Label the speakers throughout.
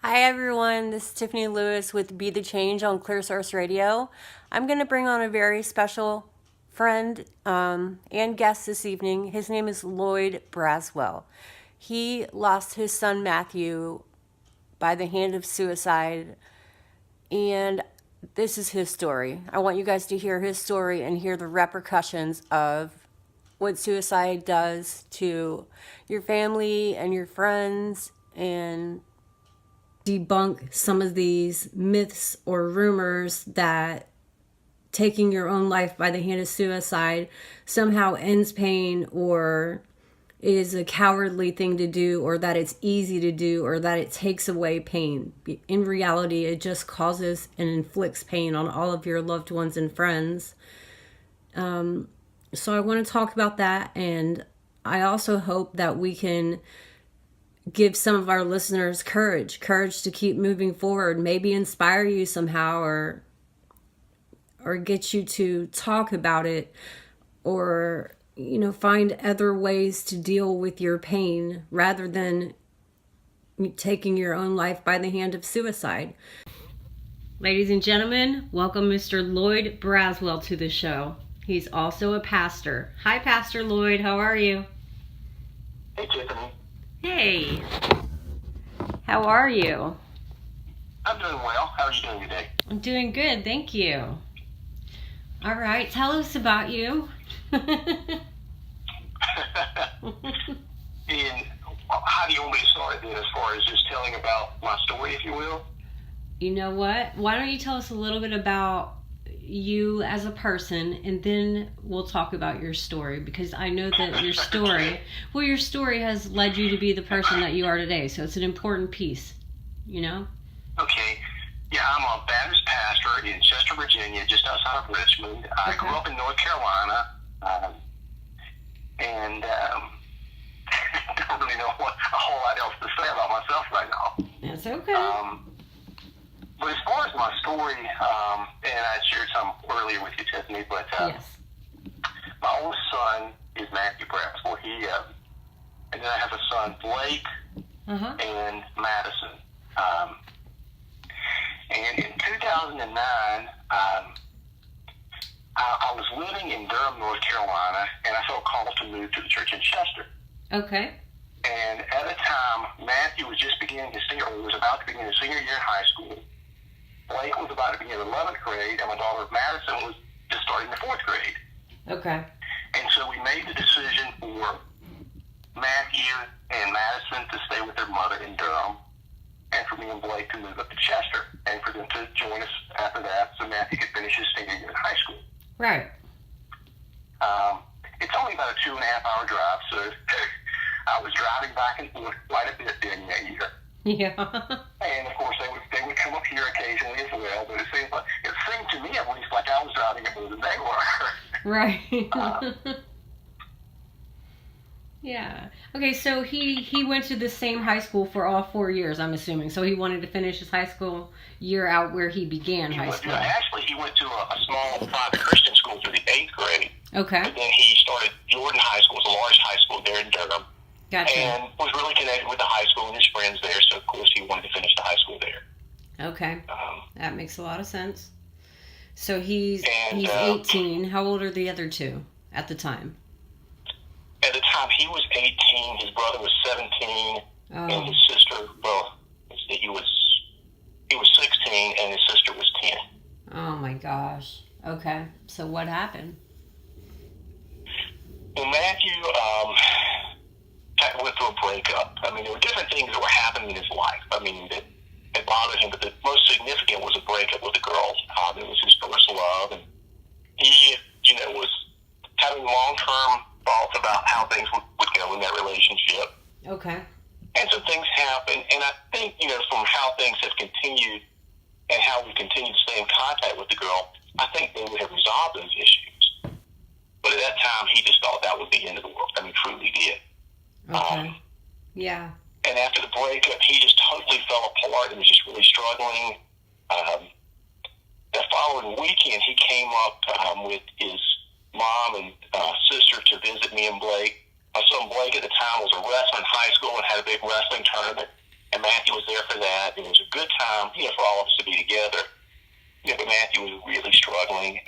Speaker 1: Hi everyone, this is Tiffany Lewis with Be the Change on Clearsource Radio. I'm going to bring on a very special friend and guest this evening. His name is Lloyd Braswell. He lost his son Matthew by the hand of suicide, and this is his story. I want you guys to hear his story and hear the repercussions of what suicide does to your family and your friends, and debunk some of these myths or rumors that taking your own life by the hand of suicide somehow ends pain, or is a cowardly thing to do, or that it's easy to do, or that it takes away pain. In reality, it just causes and inflicts pain on all of your loved ones and friends. So I want to talk about that, and I also hope that we can give some of our listeners courage to keep moving forward, maybe inspire you somehow, or get you to talk about it, or find other ways to deal with your pain rather than taking your own life by the hand of suicide. Ladies and gentlemen, welcome Mr. Lloyd Braswell to the show. He's also a pastor. Hi, Pastor Lloyd. How are you?
Speaker 2: Hey, Tiffany.
Speaker 1: Hey. How are you?
Speaker 2: I'm doing well. How are you doing today?
Speaker 1: I'm doing good, thank you. All right, tell us about you.
Speaker 2: And how do you want me to start then, as far as just telling about my story, if you will?
Speaker 1: You know what? Why don't you tell us a little bit about you as a person, and then we'll talk about your story, because I know that your story, well, your story has led you to be the person that you are today, so it's an important piece,
Speaker 2: Okay. Yeah, I'm a Baptist pastor in Chester, Virginia, just outside of Richmond. I grew up in North Carolina, and don't really know a whole lot else to say about myself right now.
Speaker 1: That's okay.
Speaker 2: But as far as my story, and I shared some earlier with you, Tiffany, but
Speaker 1: Yes.
Speaker 2: my oldest son is Matthew Braswell. And then I have a son, Blake, and Madison. And in 2009, I was living in Durham, North Carolina, and I felt called to move to the church in Chester.
Speaker 1: Okay.
Speaker 2: And at the time, Matthew was just beginning his senior, or was about to begin his senior year in high school. Blake was about to begin 11th grade, and my daughter Madison was just starting the 4th grade.
Speaker 1: Okay.
Speaker 2: And so we made the decision for Matthew and Madison to stay with their mother in Durham, and for me and Blake to move up to Chester, and for them to join us after that, so Matthew could finish his senior year in high school.
Speaker 1: Right.
Speaker 2: It's only about a 2.5-hour drive, so I was driving back and forth quite a bit during that year.
Speaker 1: Yeah.
Speaker 2: And of course, they would come up here occasionally as well. But it seemed to me at least like I was driving it more than they were.
Speaker 1: Right. Yeah. Okay, so he went to the same high school for all 4 years, I'm assuming. So he wanted to finish his high school year out where he began high school.
Speaker 2: Actually, he went to a small private Christian school through the 8th grade.
Speaker 1: Okay.
Speaker 2: But then he started Jordan High School. It's a large high school there in Durham.
Speaker 1: Gotcha.
Speaker 2: And was really connected with the high school and his friends there. So, of course, he wanted to finish the high school there.
Speaker 1: Okay. That makes a lot of sense. So he's 18. How old are the other two at the time?
Speaker 2: At the time, he was 18. His brother was 17. And his sister, he was 16, and his sister was 10.
Speaker 1: Oh, my gosh. Okay. So what happened?
Speaker 2: Well, Matthew went through a breakup. I mean, there were different things that were happening in his life. I mean, that bothered him, but the most significant was a breakup with a girl. It was his first love, and he, was having long-term thoughts about how things would go in that relationship.
Speaker 1: Okay.
Speaker 2: And some things happened, and I think, from how things have continued and how we continue to stay in contact with the girl, I think they would have resolved those issues. But at that time, he just thought that was the end of the world. I mean, truly did.
Speaker 1: Okay. Yeah.
Speaker 2: And after the breakup, he just totally fell apart and was just really struggling. The following weekend, he came up with his mom and sister to visit me and Blake. My son Blake at the time was a wrestler in high school and had a big wrestling tournament. and Matthew was there for that, and it was a good time, for all of us to be together. But Matthew was really struggling.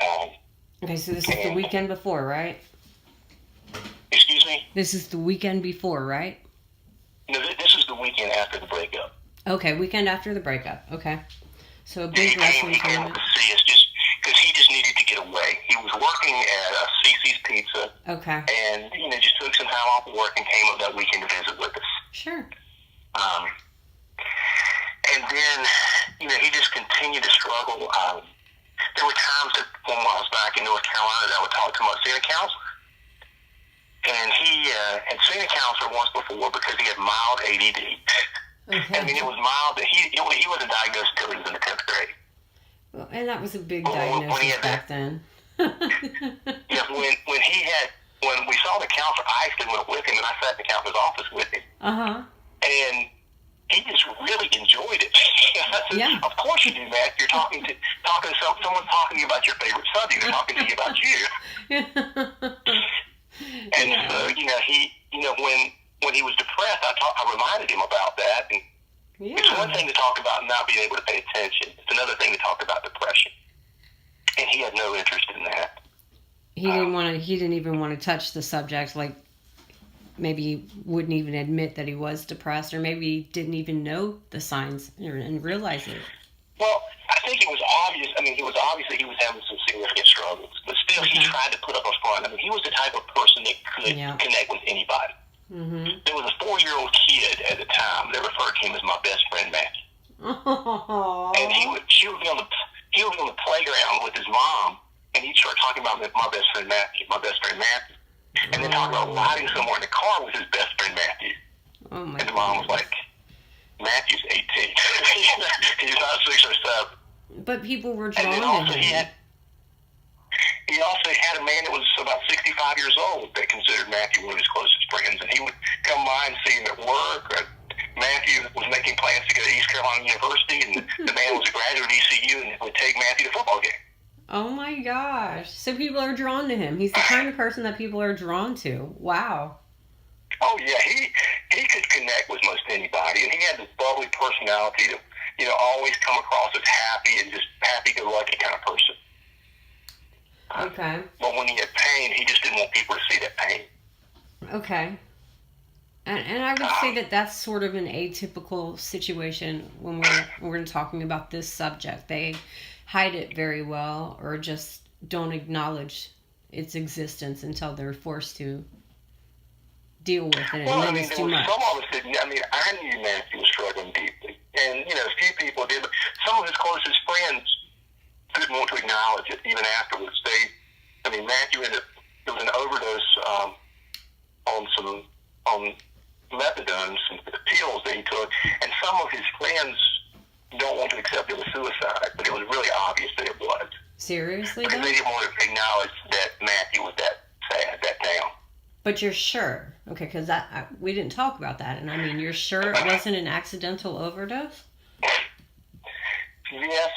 Speaker 1: Okay, so this is the weekend before, right?
Speaker 2: Excuse me?
Speaker 1: This is the weekend before, right?
Speaker 2: No, this is the weekend after the breakup.
Speaker 1: Okay, weekend after the breakup. Okay. So a big wrestling tournament.
Speaker 2: He came to see us just because he just needed to get away. He was working at Cece's Pizza.
Speaker 1: Okay.
Speaker 2: And, just took some time off of work and came up that weekend to visit with us.
Speaker 1: Sure.
Speaker 2: And then, he just continued to struggle. There were times that when I was back in North Carolina that I would talk to my senior counselor. And he had seen a counselor once before because he had mild ADD.
Speaker 1: Okay.
Speaker 2: I mean, it was mild, but he wasn't diagnosed until he was in the 10th grade.
Speaker 1: Well, and that was a big diagnosis back then.
Speaker 2: Yeah, when we saw the counselor, I actually went with him, and I sat in the counselor's office with him.
Speaker 1: Uh-huh.
Speaker 2: And he just really enjoyed it. I said,
Speaker 1: yeah.
Speaker 2: Of course you do, Matt. You're talking to someone's talking to you about your favorite subject. They're talking to you about you. And so, when he was depressed, I reminded him about that. And it's one thing to talk about not being able to pay attention. It's another thing to talk about depression. And he had no interest in that.
Speaker 1: He didn't even want to touch the subject. Like, maybe he wouldn't even admit that he was depressed, or maybe he didn't even know the signs and realize it.
Speaker 2: Well, I think it was obvious. I mean, he was having some significant struggles, but still he tried to put up a front. I mean, he was the type of person that could connect with anybody. Mm-hmm. There was a 4-year-old kid at the time that referred to him as my best friend Matthew.
Speaker 1: Aww.
Speaker 2: And he would be on the playground with his mom, and he'd start talking about my best friend Matthew, and then talk about riding somewhere in the car with his best friend Matthew.
Speaker 1: Oh my!
Speaker 2: And the mom was like, "Matthew's 18. He's not 6 or 7."
Speaker 1: But people were drawn
Speaker 2: to
Speaker 1: him.
Speaker 2: He also had a man that was about 65 years old that considered Matthew one of his closest friends, and he would come by and see him at work. Matthew was making plans to go to East Carolina University, and the man was a graduate at ECU and would take Matthew to football game.
Speaker 1: Oh my gosh. So people are drawn to him. He's the kind of person that people are drawn to. Wow.
Speaker 2: Oh, yeah. He could connect with most anybody, and he had this bubbly personality that, always come across as happy and just happy-go-lucky kind of person.
Speaker 1: Okay.
Speaker 2: But when he had pain, he just didn't want people to see that pain.
Speaker 1: Okay. And I would say that that's sort of an atypical situation when we're talking about this subject. They hide it very well, or just don't acknowledge its existence until they're forced to deal with it, and then it's too much.
Speaker 2: Some of us didn't. I mean, I knew Matthew was struggling deeply, and a few people did, but some of his closest friends didn't want to acknowledge it even afterwards. Matthew there was an overdose on methadone, some pills that he took, and some of his friends don't want to accept it was suicide, but it was really obvious that it was.
Speaker 1: Seriously,
Speaker 2: because they didn't want to acknowledge that Matthew was that sad, that down.
Speaker 1: But you're sure? Okay, because we didn't talk about that, and I mean, you're sure it wasn't an accidental overdose?
Speaker 2: Yes,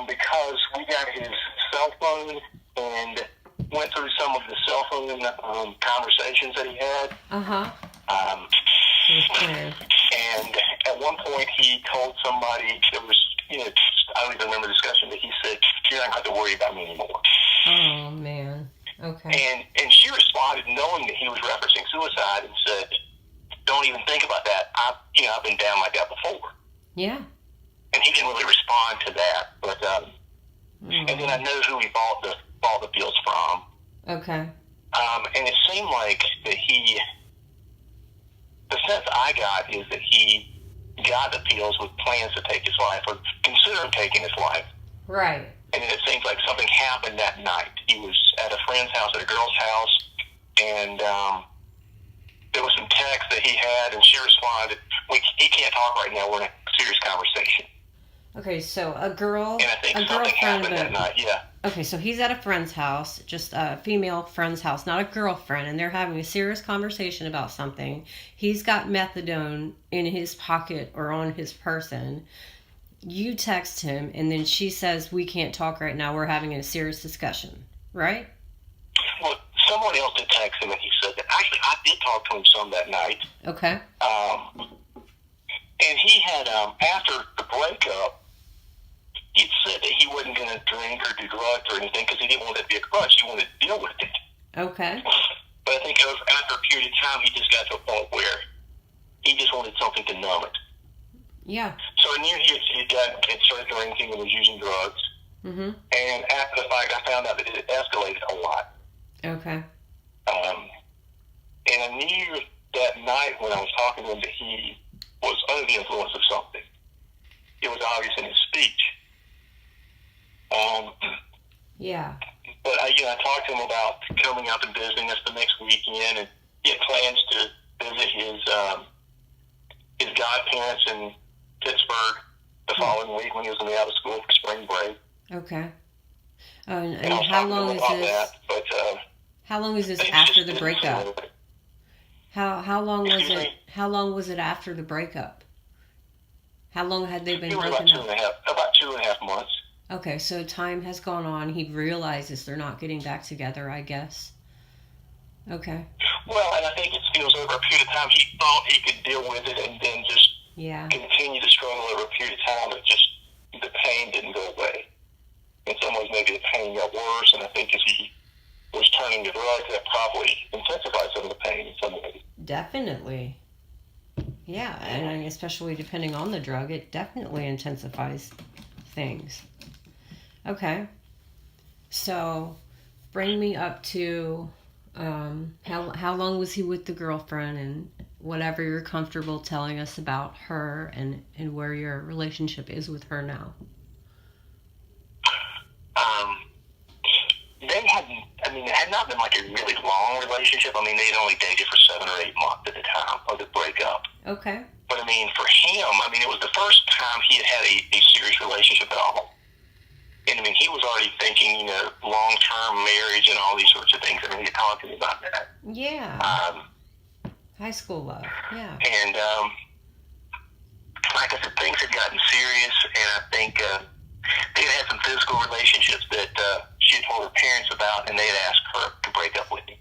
Speaker 2: because we got his cell phone and went through some of the cell phone conversations that he had.
Speaker 1: Uh-huh.
Speaker 2: And at one point he told somebody, there was, I don't even remember the discussion, but he said, "You're not going to have to worry about me anymore."
Speaker 1: Oh, man. Okay.
Speaker 2: And she responded knowing that he was referencing suicide and said, "Don't even think about that. I've been down like that before."
Speaker 1: Yeah.
Speaker 2: And he didn't really respond to that, but and then I know who he bought the pills from.
Speaker 1: Okay.
Speaker 2: And it seemed like that the sense I got is that he got the pills with plans to take his life, or considering taking his life.
Speaker 1: Right.
Speaker 2: And then it seems like something happened that night. He was at a friend's house, at a girl's house, and there was some text that he had, and she responded, "He can't talk right now. We're in a serious conversation."
Speaker 1: Okay, so a girl...
Speaker 2: And I think something happened that night, yeah.
Speaker 1: Okay, so he's at a friend's house, just a female friend's house, not a girlfriend, and they're having a serious conversation about something. He's got methadone in his pocket or on his person. You text him, and then she says, "We can't talk right now. We're having a serious discussion." Right?
Speaker 2: Well, someone else did text him, and he said that. Actually, I did talk to him some that night.
Speaker 1: Okay.
Speaker 2: And he had, after the breakup, he said that he wasn't going to drink or do drugs or anything because he didn't want it to be a crutch. He wanted to deal with it.
Speaker 1: Okay.
Speaker 2: But I think after a period of time, he just got to a point where he just wanted something to numb it.
Speaker 1: Yeah.
Speaker 2: So I knew he had started drinking and was using drugs.
Speaker 1: Mm-hmm.
Speaker 2: And after the fact, I found out that it had escalated a lot.
Speaker 1: Okay.
Speaker 2: And I knew that night when I was talking to him that he was under the influence of something. It was obvious in his speech.
Speaker 1: Yeah.
Speaker 2: But I talked to him about coming out and visiting us the next weekend, and he had plans to visit his godparents in Pittsburgh the following week when he was going to be out of school for spring break.
Speaker 1: Okay. And
Speaker 2: I was
Speaker 1: how
Speaker 2: talking to
Speaker 1: long
Speaker 2: him
Speaker 1: is
Speaker 2: about
Speaker 1: this?
Speaker 2: that, but
Speaker 1: How long is this
Speaker 2: things
Speaker 1: after
Speaker 2: just
Speaker 1: the
Speaker 2: didn't
Speaker 1: breakup?
Speaker 2: feel right.
Speaker 1: How long was
Speaker 2: Excuse
Speaker 1: it?
Speaker 2: me?
Speaker 1: How long was it after the breakup? How long had they been
Speaker 2: It was
Speaker 1: broken
Speaker 2: about
Speaker 1: up?
Speaker 2: about 2.5 months.
Speaker 1: Okay, so time has gone on. He realizes they're not getting back together, I guess. Okay.
Speaker 2: Well, and I think it was over a period of time he thought he could deal with it and then just
Speaker 1: Yeah.
Speaker 2: continue to struggle over a period of time. It just, the pain didn't go away. In some ways, maybe the pain got worse, and I think as he was turning to drugs, that probably intensified some of the pain in some ways.
Speaker 1: Definitely. Yeah, and especially depending on the drug, it definitely intensifies things. Okay. So, bring me up to how long was he with the girlfriend, and whatever you're comfortable telling us about her and where your relationship is with her now.
Speaker 2: It had not been like a really long relationship. I mean, they'd only dated for 7 or 8 months at the time of the breakup.
Speaker 1: Okay.
Speaker 2: But I mean, for him, it was the first time he had a serious relationship at all. And I mean, he was already thinking, long-term marriage and all these sorts of things. I mean, he talked to me about that.
Speaker 1: Yeah. High school love. Yeah.
Speaker 2: And like I said, things had gotten serious, and I think they had some physical relationships that she had told her parents about, and they had asked her to break up with him.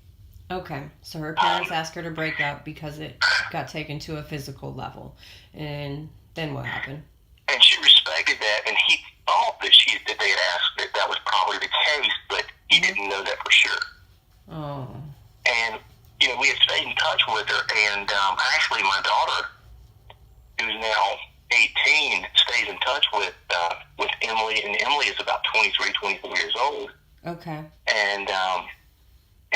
Speaker 1: Okay, so her parents asked her to break up because it got taken to a physical level. And then what happened?
Speaker 2: And she respected that, and he thought that they had asked that was probably the case, but he didn't know that for sure.
Speaker 1: Oh.
Speaker 2: And, we had stayed in touch with her, and actually my daughter, who's now 18, stays in touch with Emily, and Emily is about 23, 24 years old.
Speaker 1: Okay.
Speaker 2: And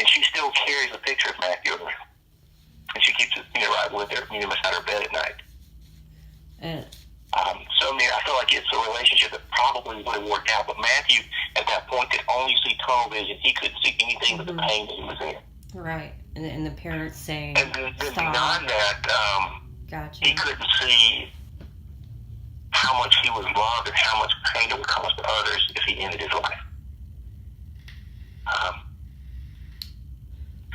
Speaker 2: she still carries a picture of Matthew, and she keeps it, right with her, beside her bed at night.
Speaker 1: And
Speaker 2: I feel like it's a relationship that probably would have worked out, but Matthew, at that point, could only see tunnel vision. He couldn't see anything but the pain that he was in.
Speaker 1: right, and the parents saying,
Speaker 2: And then
Speaker 1: stop.
Speaker 2: beyond that,
Speaker 1: Gotcha.
Speaker 2: he couldn't see how much he was loved and how much pain it would cause to others if he ended his life.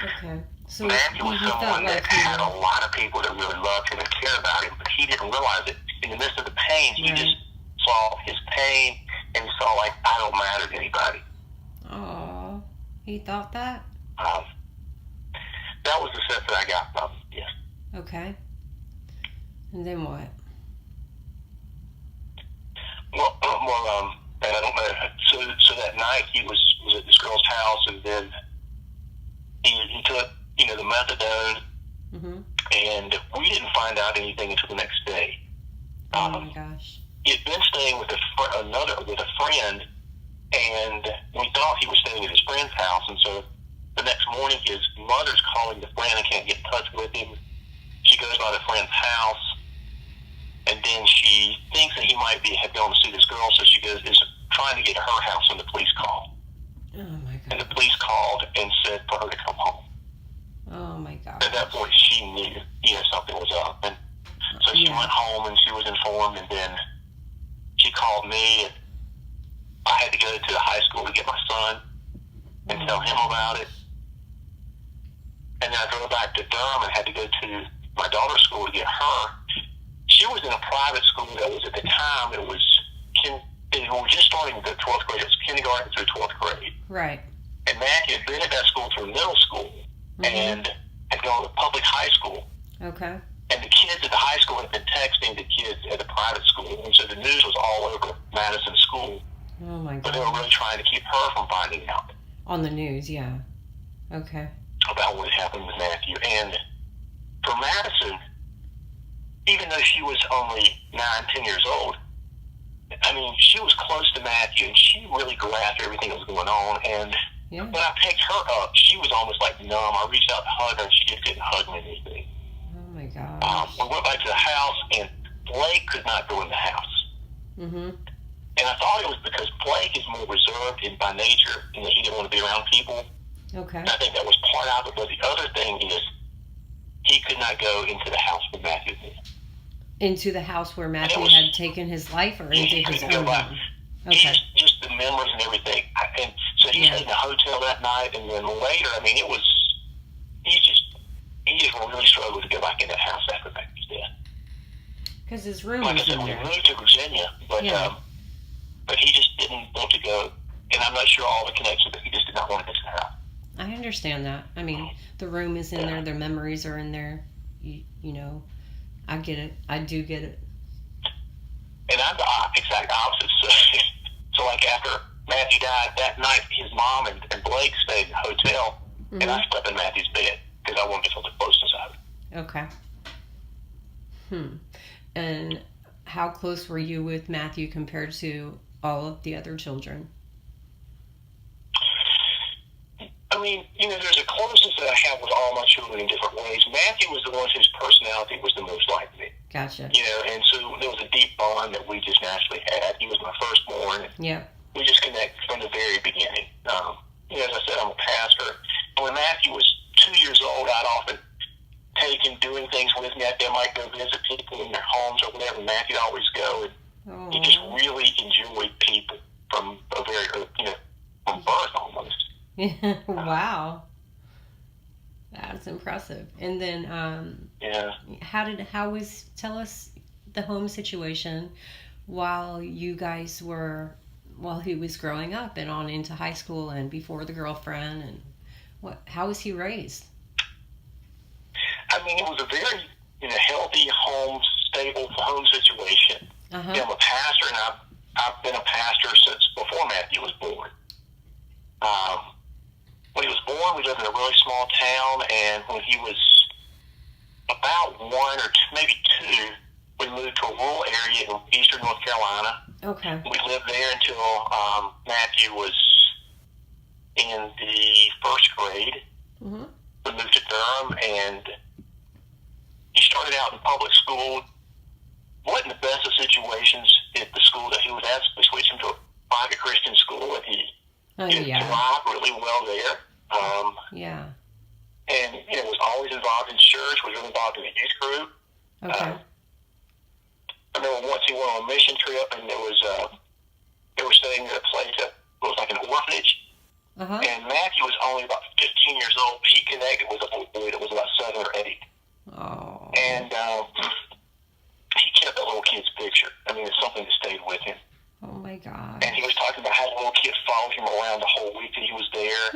Speaker 1: Okay. So
Speaker 2: Matthew was
Speaker 1: he felt
Speaker 2: someone
Speaker 1: like
Speaker 2: that had a lot of people that really loved him and cared about him, but he didn't realize it. In the midst of the pain, he just saw his pain and he saw, like, I don't matter to anybody.
Speaker 1: Oh, he thought that?
Speaker 2: That was the sense that I got from him, yes.
Speaker 1: Okay. And then what?
Speaker 2: Well, and I don't know. So that night he was at this girl's house, and then he took, the methadone, and we didn't find out anything until the next day.
Speaker 1: Oh my gosh.
Speaker 2: He had been staying with a friend, and we thought he was staying at his friend's house, and so the next morning his mother's calling the friend and can't get in touch with him. She goes by the friend's house, and then she thinks that he might have gone to see this girl, so she is trying to get to her house when the police call.
Speaker 1: Oh my god.
Speaker 2: And the police called and said for her to come home.
Speaker 1: Oh my god.
Speaker 2: At that point, she knew, something was up, and so she went home and she was informed, and then she called me, and I had to go to the high school to get my son and tell him about it. And then I drove back to Durham and had to go to my daughter's school to get her. She was in a private school that was, at the time, we were just starting the 12th grade. It was kindergarten through 12th grade.
Speaker 1: Right.
Speaker 2: And Matthew had been at that school through middle school and had gone to public high school.
Speaker 1: Okay.
Speaker 2: And the kids at the high school had been texting the kids at the private school, and so the news was all over Madison's school.
Speaker 1: Oh, my God.
Speaker 2: But they were really trying to keep her from finding out.
Speaker 1: On the news, yeah. Okay.
Speaker 2: About what had happened with Matthew. And for Madison, even though she was only 9, 10 years old, I mean, she was close to Matthew, and she really grasped everything that was going on. And when I picked her up, she was almost like numb. I reached out to hug her, and she just couldn't hug me or anything.
Speaker 1: Oh, my God.
Speaker 2: We went back to the house, and Blake could not go in the house.
Speaker 1: Mm-hmm.
Speaker 2: And I thought it was because Blake is more reserved by nature, and he didn't want to be around people.
Speaker 1: Okay.
Speaker 2: And I think that was part of it. But the other thing is, he could not go into the house with Matthew.
Speaker 1: Into the house where Matthew had taken his life, or into his own home? Okay.
Speaker 2: Just the memories and everything. And so he stayed in a hotel that night, and then later, I mean, he just really struggled to go back in that house after Matthew's death.
Speaker 1: Because his room
Speaker 2: was
Speaker 1: in
Speaker 2: there. We moved to Virginia, but he just didn't want to go, and I'm not sure all the connections, but he just did not want to go to the house.
Speaker 1: I understand that. I mean, the room is in there, their memories are in there. You know, I get it. I do get it.
Speaker 2: And I'm the exact opposite. So like after Matthew died that night, his mom and Blake stayed in the hotel, and I slept in Matthew's bed because I wanted to feel the closeness of it.
Speaker 1: Okay. And how close were you with Matthew compared to all of the other children?
Speaker 2: I mean, there's a closeness that I have with all my children in different ways. Matthew was the one whose personality was the most like me.
Speaker 1: Gotcha.
Speaker 2: And so there was a deep bond that we just naturally had. He was my firstborn.
Speaker 1: Yeah.
Speaker 2: We just connected from the very beginning. As I said, I'm a pastor. And when Matthew was 2 years old, I'd often take him doing things with me. I might go visit people in their homes or whatever. Matthew would always go. And he just really enjoyed people from a very, from birth almost.
Speaker 1: Wow. That's impressive. And then, tell us the home situation while he was growing up and on into high school and before the girlfriend, and how was he raised?
Speaker 2: I mean, it was a very, healthy stable home situation. I'm a pastor, and I've been a pastor since before Matthew was born. When he was born, we lived in a really small town, and when he was about 1 or maybe 2, we moved to a rural area in eastern North Carolina.
Speaker 1: Okay.
Speaker 2: We lived there until Matthew was in the first grade. Mm-hmm. We moved to Durham, and he started out in public school. Wasn't the best of situations at the school that he was at. We switched him to a private Christian school, and he thrived really well there. And was always involved in church. Was really involved in the youth group.
Speaker 1: Okay.
Speaker 2: I remember once he went on a mission trip, and they were staying at a place that was like an orphanage. And Matthew was only about 15 years old. He connected with a little boy that was about 7 or 8.
Speaker 1: Oh.
Speaker 2: And he kept that little kid's picture. I mean, it's something that stayed with him.
Speaker 1: Oh, my God.
Speaker 2: And he was talking about how the little kid followed him around the whole week that he was there.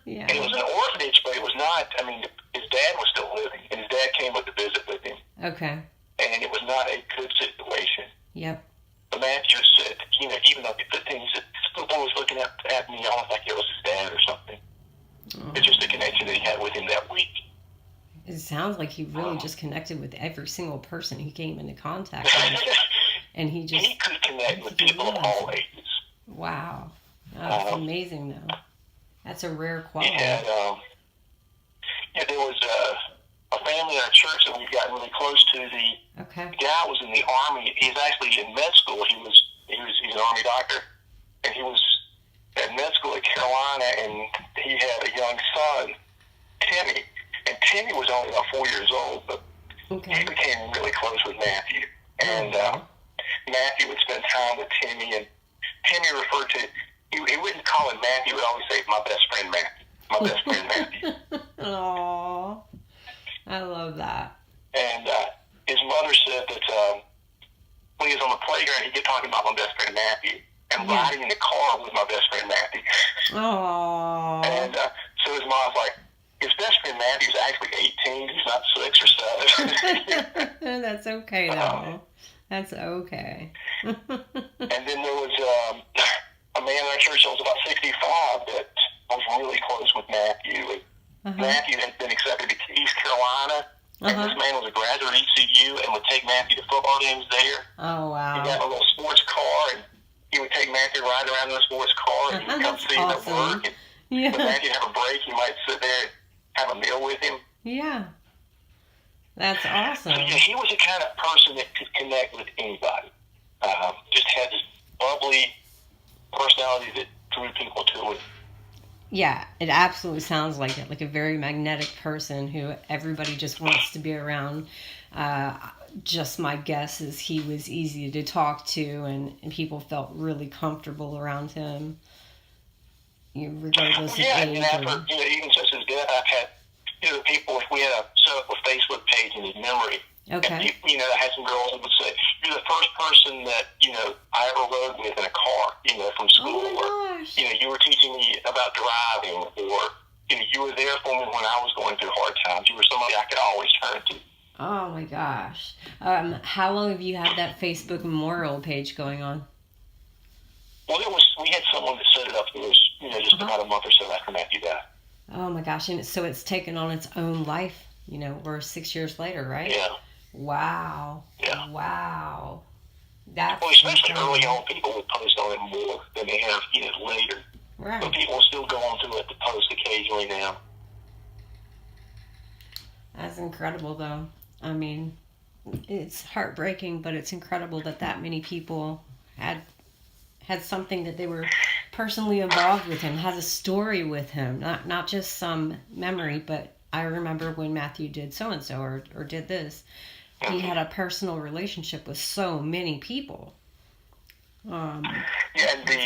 Speaker 1: Yeah.
Speaker 2: And it was an orphanage, but it was not, I mean, his dad was still living, and his dad came up to visit with him.
Speaker 1: Okay.
Speaker 2: And it was not a good situation.
Speaker 1: Yep.
Speaker 2: But Matthew said, even though the things that the boy was looking at me, almost like it was his dad or something. It's just the connection that he had with him that week.
Speaker 1: It sounds like he really just connected with every single person he came into contact with. And he
Speaker 2: could connect with people of all ages.
Speaker 1: Wow. That's amazing, though. That's a rare quality.
Speaker 2: And, there was a family in our church that we've gotten really close to. The guy was in the Army. He's actually in med school. He's an Army doctor. And he was at med school at Carolina, and he had a young son, Timmy. And Timmy was only about 4 years old, but he became really close with Matthew. And Matthew would spend time with Timmy, and Timmy referred to, he wouldn't call him Matthew, he would always say, my best friend Matthew. My best friend Matthew.
Speaker 1: Aww. I love that.
Speaker 2: And his mother said that when he was on the playground, he'd get talking about my best friend Matthew, and riding in the car with my best friend Matthew.
Speaker 1: Aww.
Speaker 2: And so his mom's like, his best friend Matthew's actually 18. He's not 6 or 7.
Speaker 1: That's okay, though. That's okay.
Speaker 2: And then there was a man in our church that was about 65 that was really close with Matthew. And Matthew had been accepted to East Carolina. And this man was a graduate at ECU and would take Matthew to football games there.
Speaker 1: Oh, wow.
Speaker 2: He had a little sports car, and he would take Matthew to ride around in the sports car, and he would come see him at work. And when Matthew have a break, he might sit there and have a meal with him.
Speaker 1: Yeah. That's awesome.
Speaker 2: So, yeah, he was the kind of person that could connect with anybody. Just had this bubbly personality that drew people to it.
Speaker 1: Yeah, it absolutely sounds like it, like a very magnetic person who everybody just wants to be around. Just my guess is he was easy to talk to, and people felt really comfortable around him, regardless of age.
Speaker 2: And after, even since his death, I've had, people, if we had set up a Facebook page in his memory,
Speaker 1: okay.
Speaker 2: And people, I had some girls that would say, "You're the first person that, I ever rode with in a car, from school."
Speaker 1: Oh my gosh.
Speaker 2: Or, you were teaching me about driving, or, you were there for me when I was going through hard times. You were somebody I could always turn to.
Speaker 1: Oh my gosh. How long have you had that Facebook memorial page going on?
Speaker 2: Well, we had someone that set it up for us, just about a month or so after Matthew died.
Speaker 1: Oh my gosh. And so it's taken on its own life, we're 6 years later, right?
Speaker 2: Yeah.
Speaker 1: Wow.
Speaker 2: Yeah.
Speaker 1: Wow. That's
Speaker 2: especially
Speaker 1: incredible.
Speaker 2: early on, people would post on it more than they have later.
Speaker 1: Right.
Speaker 2: But people will still go on to it to post occasionally now.
Speaker 1: That's incredible, though. I mean, it's heartbreaking, but it's incredible that many people had something that they were personally involved with him, has a story with him, not just some memory, but I remember when Matthew did so-and-so or did this. He had a personal relationship with so many people.
Speaker 2: And the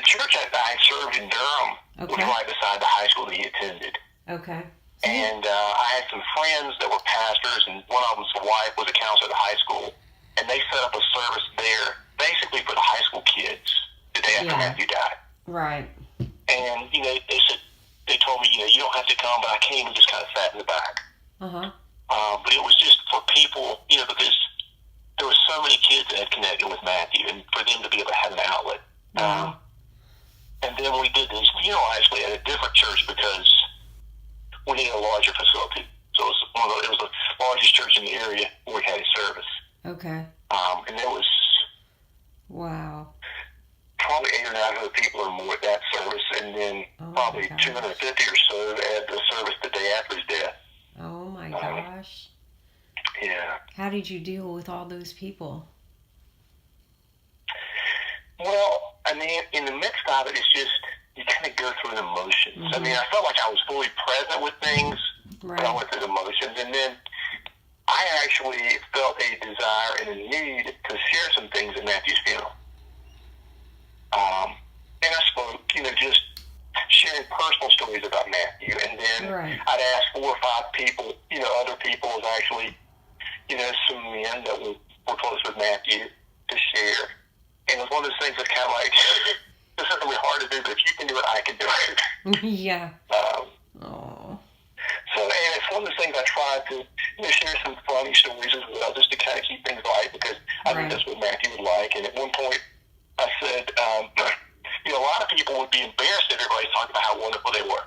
Speaker 2: church I served in Durham was right beside the high school that he attended.
Speaker 1: Okay.
Speaker 2: And I had some friends that were pastors, and one of them's wife was a counselor at the high school, and they set up a service there basically for the high school kids the day after Matthew died.
Speaker 1: Right.
Speaker 2: And, they told me, you don't have to come, but I came and just kind of sat in the back. But it was just for people, because there were so many kids that had connected with Matthew, and for them to be able to have an outlet. And then we did this funeral actually at a different church because we needed a larger facility. So it was the largest church in the area where we had a service.
Speaker 1: Okay.
Speaker 2: And there was probably 800 or 900 people or more at that service, and then probably 250 or so at the service the day after his death.
Speaker 1: Oh my gosh.
Speaker 2: Yeah.
Speaker 1: How did you deal with all those people?
Speaker 2: Well, I mean, in the midst of it, it's just, you kind of go through the motions. I mean, I felt like I was fully present with things, but I went through the motions. And then I actually felt a desire and a need to share some things at Matthew's funeral. And I spoke, just sharing personal stories about Matthew. And then I'd ask 4 or 5 people, other people was actually, some men that were close with Matthew to share. And it was one of those things that's kind of like, this isn't really hard to do, but if you can do it, I can do it.
Speaker 1: Yeah.
Speaker 2: So, and it's one of those things I tried to share some funny stories as well, just to kind of keep things light, because I think that's what Matthew would like. And at one point, I said, a lot of people would be embarrassed that everybody's talking about how wonderful they were.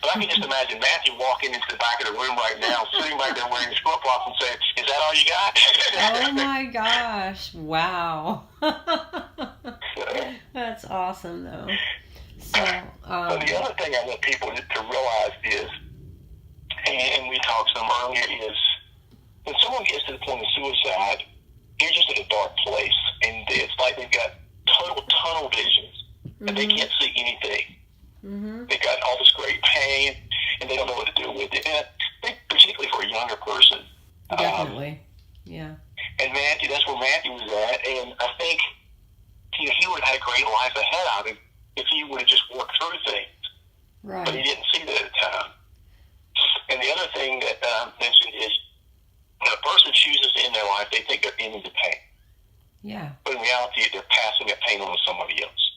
Speaker 2: But I can just imagine Matthew walking into the back of the room right now, sitting back there wearing his flip-flops and saying, "Is that all you got?"
Speaker 1: Oh my gosh. Wow. That's awesome, though. So,
Speaker 2: the other thing I want people to realize is, and we talked some earlier, is when someone gets to the point of suicide, they're just at a dark place, and it's like they've got total tunnel visions, and they can't see anything. They've got all this great pain, and they don't know what to do with it. And I think particularly for a younger person.
Speaker 1: Definitely. Yeah.
Speaker 2: And Matthew, that's where Matthew was at, and I think he would have had a great life ahead of him if he would have just worked through things.
Speaker 1: Right.
Speaker 2: But he didn't see that at the time. And the other thing that I mentioned is when a person chooses to end their life, they think they're ending the pain.
Speaker 1: Yeah.
Speaker 2: But in reality, they're passing that pain on to somebody else.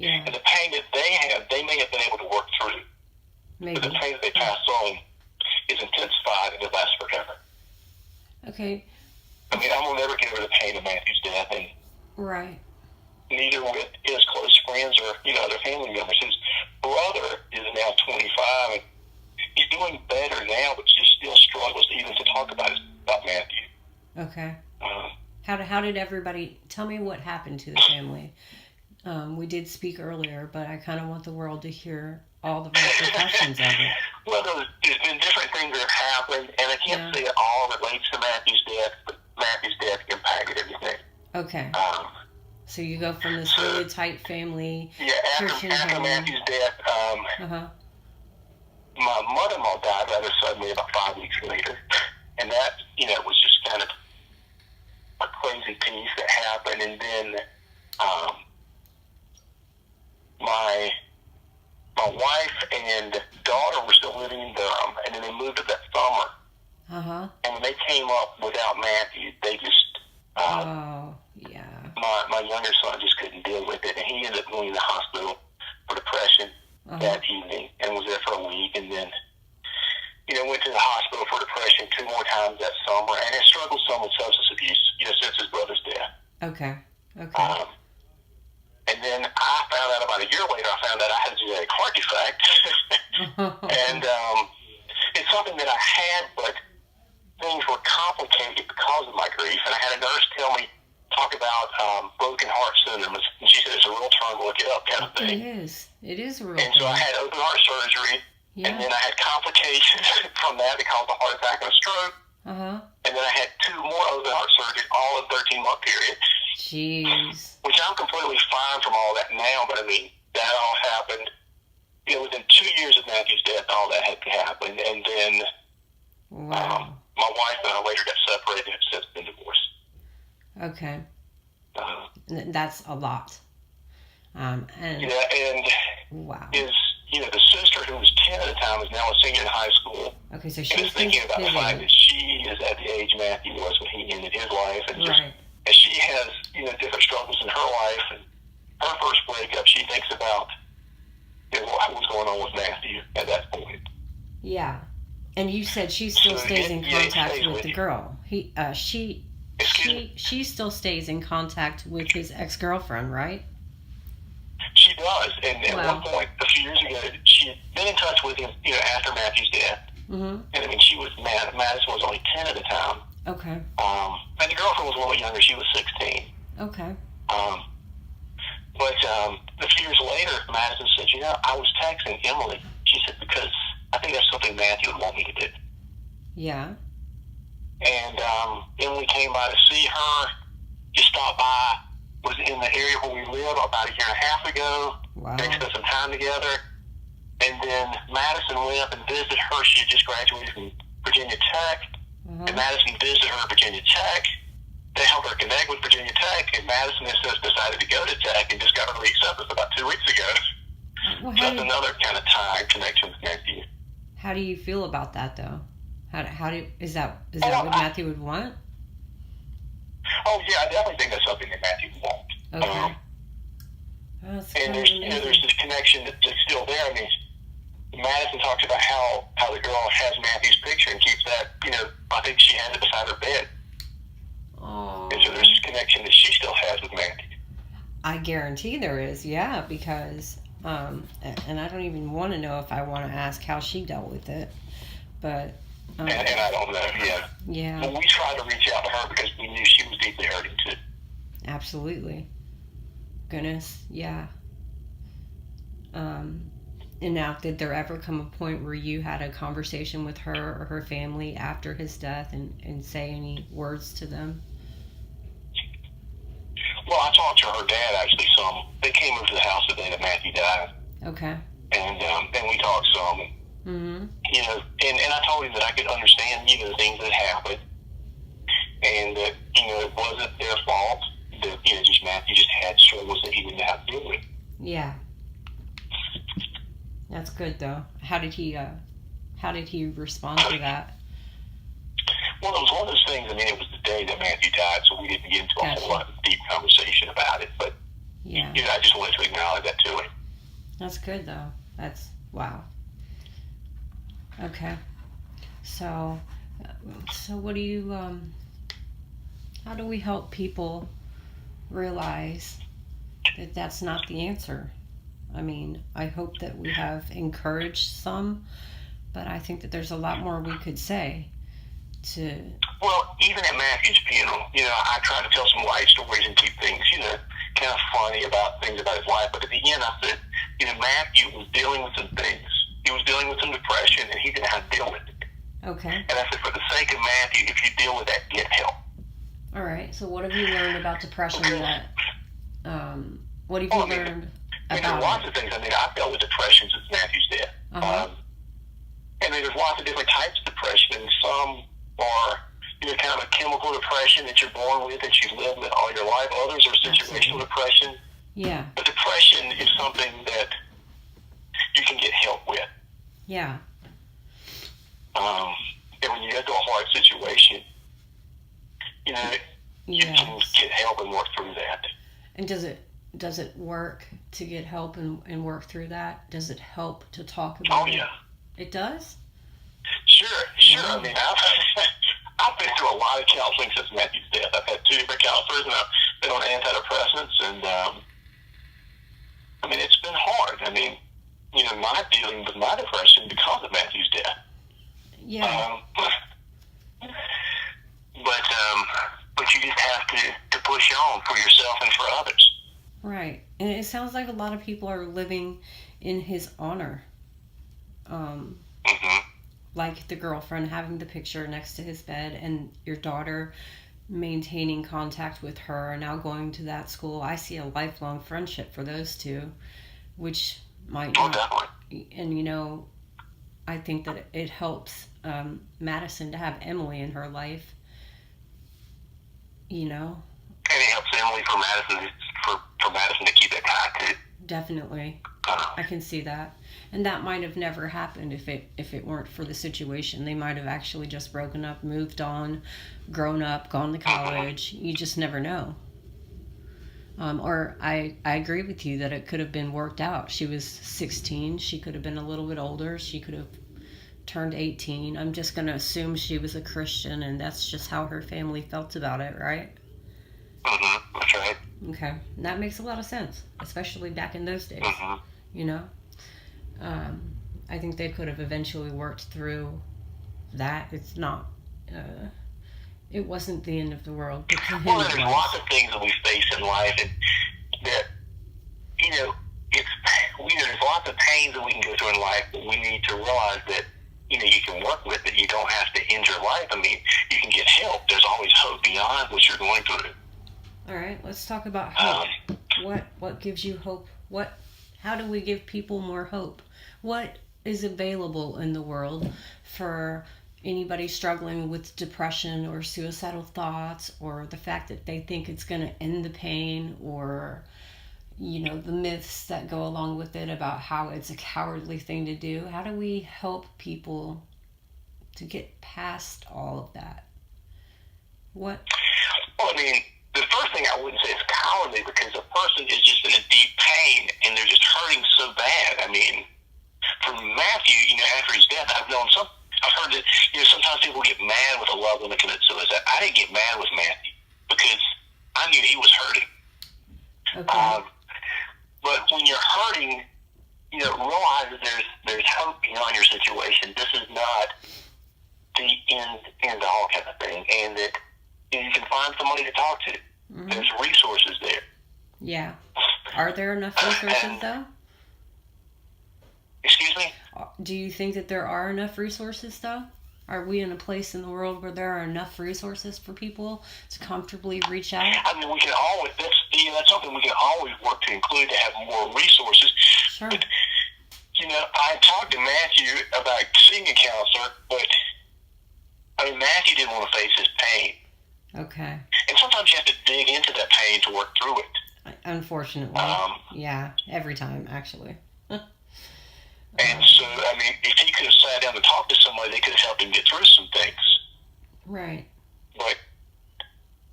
Speaker 1: Yeah.
Speaker 2: And the pain that they have, they may have been able to work through.
Speaker 1: Maybe.
Speaker 2: But the pain that they pass on is intensified and it lasts forever.
Speaker 1: Okay.
Speaker 2: I mean, I will never get over the pain of Matthew's death, and
Speaker 1: Right.
Speaker 2: neither with his close friends or, other family members. His brother is now 25, and he's doing better now, but just still struggles even to talk about Matthew.
Speaker 1: Okay. How did everybody, tell me what happened to the family? We did speak earlier, but I kind of want the world to hear all the repercussions of it.
Speaker 2: Well, there's been different things that have happened, and I can't say it all relates to Matthew's death, but Matthew's death impacted everything.
Speaker 1: Okay. So you go from this really tight family.
Speaker 2: Yeah, after Matthew's death, my mother-in-law died rather suddenly about 5 weeks later, and that, was just kind of a crazy piece that happened, and then my wife and daughter were still living in Durham, and then they moved up that summer. And when they came up without Matthew, they just my younger son just couldn't deal with it, and he ended up going to the hospital for depression that evening, and was there for a week, and then went to the hospital for depression 2 more times that summer, and has struggled some with substance abuse, since his brother's death.
Speaker 1: Okay.
Speaker 2: And then I found out about a year later, I found out I had a genetic heart defect. And it's something that I had, but things were complicated because of my grief. And I had a nurse talk about broken heart syndrome. And she said it's a real term, look it up kind of thing.
Speaker 1: It is a real
Speaker 2: And so I had open heart surgery. And then I had complications from that caused a heart attack and a stroke. And then I had 2 more open heart surgeries, all in 13-month period.
Speaker 1: Jeez.
Speaker 2: Which I'm completely fine from all that now, but I mean, that all happened, within 2 years of Matthew's death, all that had happened. And then my wife and I later got separated and have since been divorced.
Speaker 1: Okay. That's a lot. And wow.
Speaker 2: The sister who was 10 at the time is now a senior in high school.
Speaker 1: Okay, so
Speaker 2: she's thinking about the fact that she is at the age Matthew was when he ended his life, and and she has different struggles in her life, and her first breakup, she thinks about what was going on with Matthew at that point.
Speaker 1: Yeah, and you said she still stays in contact with the girl. She still stays in contact with his ex-girlfriend, right?
Speaker 2: She does, and at one point, a few years ago, she had been in touch with him, after Matthew's death. And I mean, Madison was only 10 at the time.
Speaker 1: Okay.
Speaker 2: And the girlfriend was a little younger; she was 16.
Speaker 1: Okay.
Speaker 2: But a few years later, Madison said, I was texting Emily. She said, because I think that's something Matthew would want me to do.
Speaker 1: Yeah.
Speaker 2: And Emily came by to see her, just stopped by, was in the area where we live about a year and a half ago.
Speaker 1: Wow.
Speaker 2: They spent some time together. And then Madison went up and visited her. She had just graduated from Virginia Tech. And Madison visited her at Virginia Tech. They helped her connect with Virginia Tech, and Madison has just decided to go to Tech and just got early acceptance about 2 weeks ago.
Speaker 1: Well,
Speaker 2: so that's another kind of tie connection with Matthew.
Speaker 1: How do you feel about that, though? Is that what Matthew would want?
Speaker 2: Oh yeah, I definitely think that's something that Matthew would want.
Speaker 1: Okay.
Speaker 2: And there's this connection that's still there. I mean, Madison talks about how the girl has Matthew's picture and keeps that. I think she has it beside her bed.
Speaker 1: Oh.
Speaker 2: And so there's this connection that she still has with Matthew.
Speaker 1: I guarantee there is, yeah, because and I don't even want to know if I want to ask how she dealt with it, but.
Speaker 2: And I don't know, yeah.
Speaker 1: Yeah.
Speaker 2: Well, we tried to reach out to her because we knew she was deeply hurting too.
Speaker 1: Absolutely. Goodness, yeah. And now, did there ever come a point where you had a conversation with her or her family after his death and say any words to them?
Speaker 2: Well, I talked to her dad actually some. They came over to the house the day that Matthew died.
Speaker 1: Okay.
Speaker 2: And we talked some.
Speaker 1: Mm-hmm.
Speaker 2: And I told him that I could understand, the things that happened. And that, it wasn't their fault. That, just Matthew just had struggles that he didn't know how to deal with.
Speaker 1: Yeah. That's good, though. How did he respond to that?
Speaker 2: Well, it was one of those things. I mean, it was the day that Matthew died, so we didn't get into a whole lot of deep conversation about it. But
Speaker 1: yeah,
Speaker 2: I just wanted to acknowledge that to him.
Speaker 1: That's good, though. That's, wow. Okay. So what do you, how do we help people realize that that's not the answer? I mean, I hope that we have encouraged some, but I think that there's a lot more we could say to...
Speaker 2: Well, even at Matthew's funeral, I try to tell some life stories and keep things, kind of funny about things about his life. But at the end, I said, Matthew was dealing with some things. He was dealing with some depression, and he didn't know how to deal with it.
Speaker 1: Okay.
Speaker 2: And I said, for the sake of Matthew, if you deal with that, get help.
Speaker 1: All right. So what have you learned about depression that, what have you learned about
Speaker 2: there's lots of things. I've dealt with depression since Matthew's death.
Speaker 1: Uh-huh.
Speaker 2: And there's lots of different types of depression. And some are, kind of a chemical depression that you're born with, that you've lived with all your life. Others are situational depression.
Speaker 1: Yeah.
Speaker 2: But depression is something that you can get help with.
Speaker 1: Yeah.
Speaker 2: And when you go through a hard situation, you can get help and work through that.
Speaker 1: And does it work to get help and work through that? Does it help to talk about it?
Speaker 2: Oh, yeah.
Speaker 1: It does?
Speaker 2: Sure.
Speaker 1: Wow.
Speaker 2: I've been through a lot of counseling since Matthew's death. I've had 2 different counselors, and I've been on antidepressants, and it's been hard. My dealing with my depression because of Matthew's death.
Speaker 1: Yeah.
Speaker 2: But you just have to push on for yourself and for others.
Speaker 1: Right. And it sounds like a lot of people are living in his honor. Like the girlfriend having the picture next to his bed, and your daughter maintaining contact with her, now going to that school. I see a lifelong friendship for those two, which might not.
Speaker 2: Definitely.
Speaker 1: And I think that it helps Madison to have Emily in her life.
Speaker 2: And it helps Emily for Madison to keep it tied too.
Speaker 1: Definitely. I can see that. And that might have never happened if it weren't for the situation. They might have actually just broken up, moved on, grown up, gone to college. You just never know. Or I agree with you that it could have been worked out. She was 16. She could have been a little bit older. She could have turned 18. I'm just going to assume she was a Christian, and that's just how her family felt about it, right?
Speaker 2: That's right.
Speaker 1: Okay. And that makes a lot of sense, especially back in those days. I think they could have eventually worked through that. It's not, it wasn't the end of the world. But to him,
Speaker 2: well, there's lots of things that we face in life, and that, there's lots of pains that we can go through in life, but we need to realize that, you can work with it. You don't have to end your life. You can get help. There's always hope beyond what you're going through.
Speaker 1: All right, let's talk about hope. What gives you hope? How do we give people more hope? What is available in the world for anybody struggling with depression or suicidal thoughts, or the fact that they think it's going to end the pain, or the myths that go along with it about how it's a cowardly thing to do? How do we help people to get past all of that? What?
Speaker 2: Well, the first thing I wouldn't say is cowardly, because a person is just in a deep pain and they're just hurting so bad. For Matthew, after his death, I've heard that, sometimes people get mad with a loved one that commits suicide. I didn't get mad with Matthew because I knew he was hurting.
Speaker 1: Okay.
Speaker 2: But when you're hurting, realize that there's hope beyond your situation. This is not the end all kind of thing, and that you can find somebody to talk to. There's resources there.
Speaker 1: Yeah. Are there enough resources, though?
Speaker 2: Excuse me?
Speaker 1: Do you think that there are enough resources, though? Are we in a place in the world where there are enough resources for people to comfortably reach out?
Speaker 2: We can always, that's something we can always work to include, to have more resources.
Speaker 1: Sure.
Speaker 2: But, I talked to Matthew about seeing a counselor, but, Matthew didn't want to face his pain.
Speaker 1: Okay.
Speaker 2: And sometimes you have to dig into that pain to work through it.
Speaker 1: Unfortunately. Yeah, every time, actually.
Speaker 2: And so, if he could have sat down and talked to somebody, they could have helped him get through some things.
Speaker 1: Right.
Speaker 2: But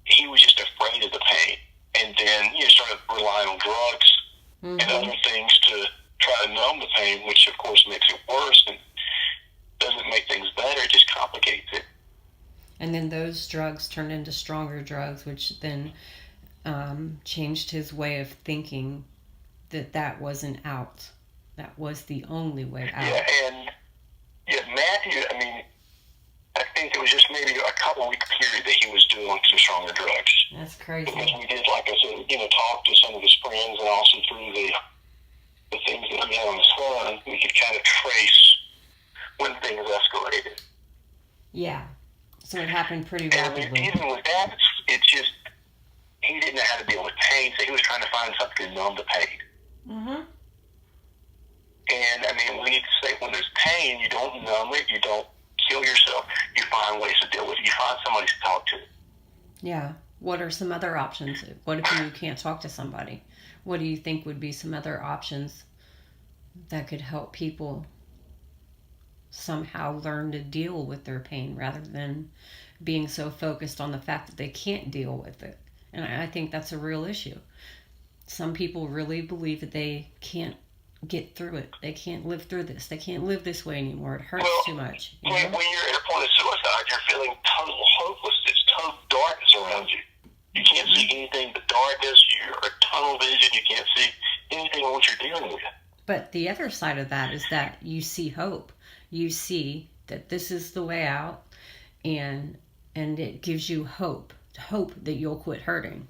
Speaker 2: he was just afraid of the pain. And then, started relying on drugs and other things to try to numb the pain, which of course makes it worse and doesn't make things better, it just complicates it.
Speaker 1: And then those drugs turned into stronger drugs, which then changed his way of thinking that wasn't out. That was the only way out.
Speaker 2: Matthew, I mean, I think it was just maybe a couple week period that he was doing some stronger drugs.
Speaker 1: That's crazy.
Speaker 2: Because we did, like I said, talk to some of his friends, and also through the things that he had on his phone, we could kind of trace when things escalated.
Speaker 1: Yeah. So it happened pretty rapidly.
Speaker 2: And even with that, it's just, he didn't know how to deal with pain, so he was trying to find something to numb the pain.
Speaker 1: Mm-hmm.
Speaker 2: And, I mean, we need to say when there's pain, you don't numb it, you don't kill yourself, you find ways to deal with it. You find somebody to talk to.
Speaker 1: Yeah. What are some other options? What if you can't talk to somebody? What do you think would be some other options that could help people somehow learn to deal with their pain rather than being so focused on the fact that they can't deal with it? And I think that's a real issue. Some people really believe that they can't get through it. They can't live through this. They can't live this way anymore. It hurts too much.
Speaker 2: When you're at a point of suicide, you're feeling total hopelessness, total darkness around you. You can't see anything but darkness. You're tunnel vision. You can't see anything of what you're dealing with.
Speaker 1: But the other side of that is that you see hope. You see that this is the way out, and it gives you hope that you'll quit hurting.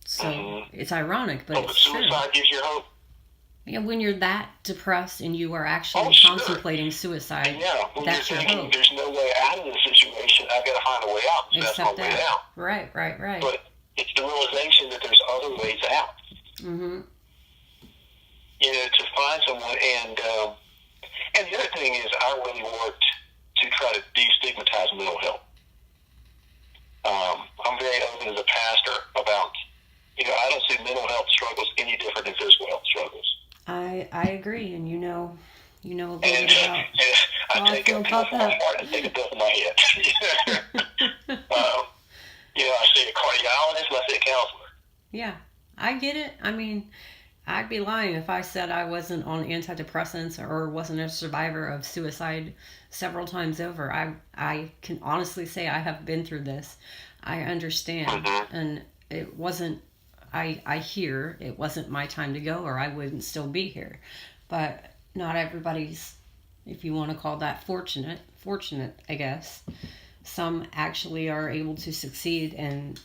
Speaker 1: So it's ironic, but it's true.
Speaker 2: Suicide gives you hope.
Speaker 1: Yeah, when you're that depressed and you are actually contemplating suicide, that's your hope.
Speaker 2: There's no way out of this situation. I've got to find a way out. So that's my way out.
Speaker 1: Right.
Speaker 2: But it's the realization that there's other ways out.
Speaker 1: Mm-hmm.
Speaker 2: To find someone. And the other thing is, I really worked to try to destigmatize mental health. I'm very open as a pastor about, I don't see mental health struggles any different than physical health struggles.
Speaker 1: I agree, and you know a little bit about
Speaker 2: how I feel about that. My heart and take a pill for my head. I see a cardiologist and I see a counselor.
Speaker 1: Yeah, I get it. I mean, I'd be lying if I said I wasn't on antidepressants or wasn't a survivor of suicide several times over. I can honestly say I have been through this. I understand, and it wasn't. I hear it wasn't my time to go, or I wouldn't still be here. But not everybody's, if you want to call that fortunate, I guess. Some actually are able to succeed, and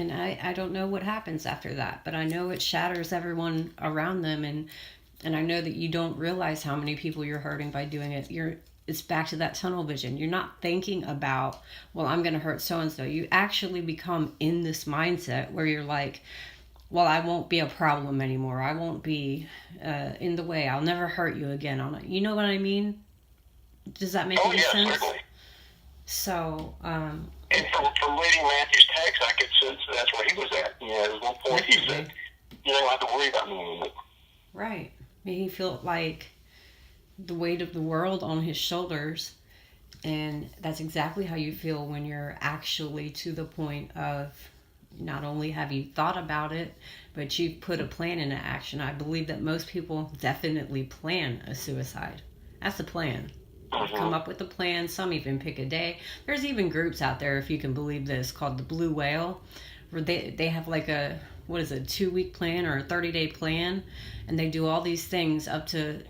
Speaker 1: I don't know what happens after that, but I know it shatters everyone around them, and I know that you don't realize how many people you're hurting by doing it. It's back to that tunnel vision. You're not thinking about, well, I'm going to hurt so-and-so. You actually become in this mindset where you're like, well, I won't be a problem anymore. I won't be in the way. I'll never hurt you again. You know what I mean? Does that make any sense?
Speaker 2: Certainly.
Speaker 1: So,
Speaker 2: and from reading Matthew's text, I could sense that's where he was at. At one point he said, you don't have to worry about me anymore.
Speaker 1: Right. He felt like the weight of the world on his shoulders, and that's exactly how you feel when you're actually to the point of not only have you thought about it, but you've put a plan into action. I believe that most people definitely plan a suicide. That's the plan. Come up with a plan. Some even pick a day. There's even groups out there, if you can believe this, called the Blue Whale, where they have like a 2-week plan or a 30-day plan, and they do all these things up to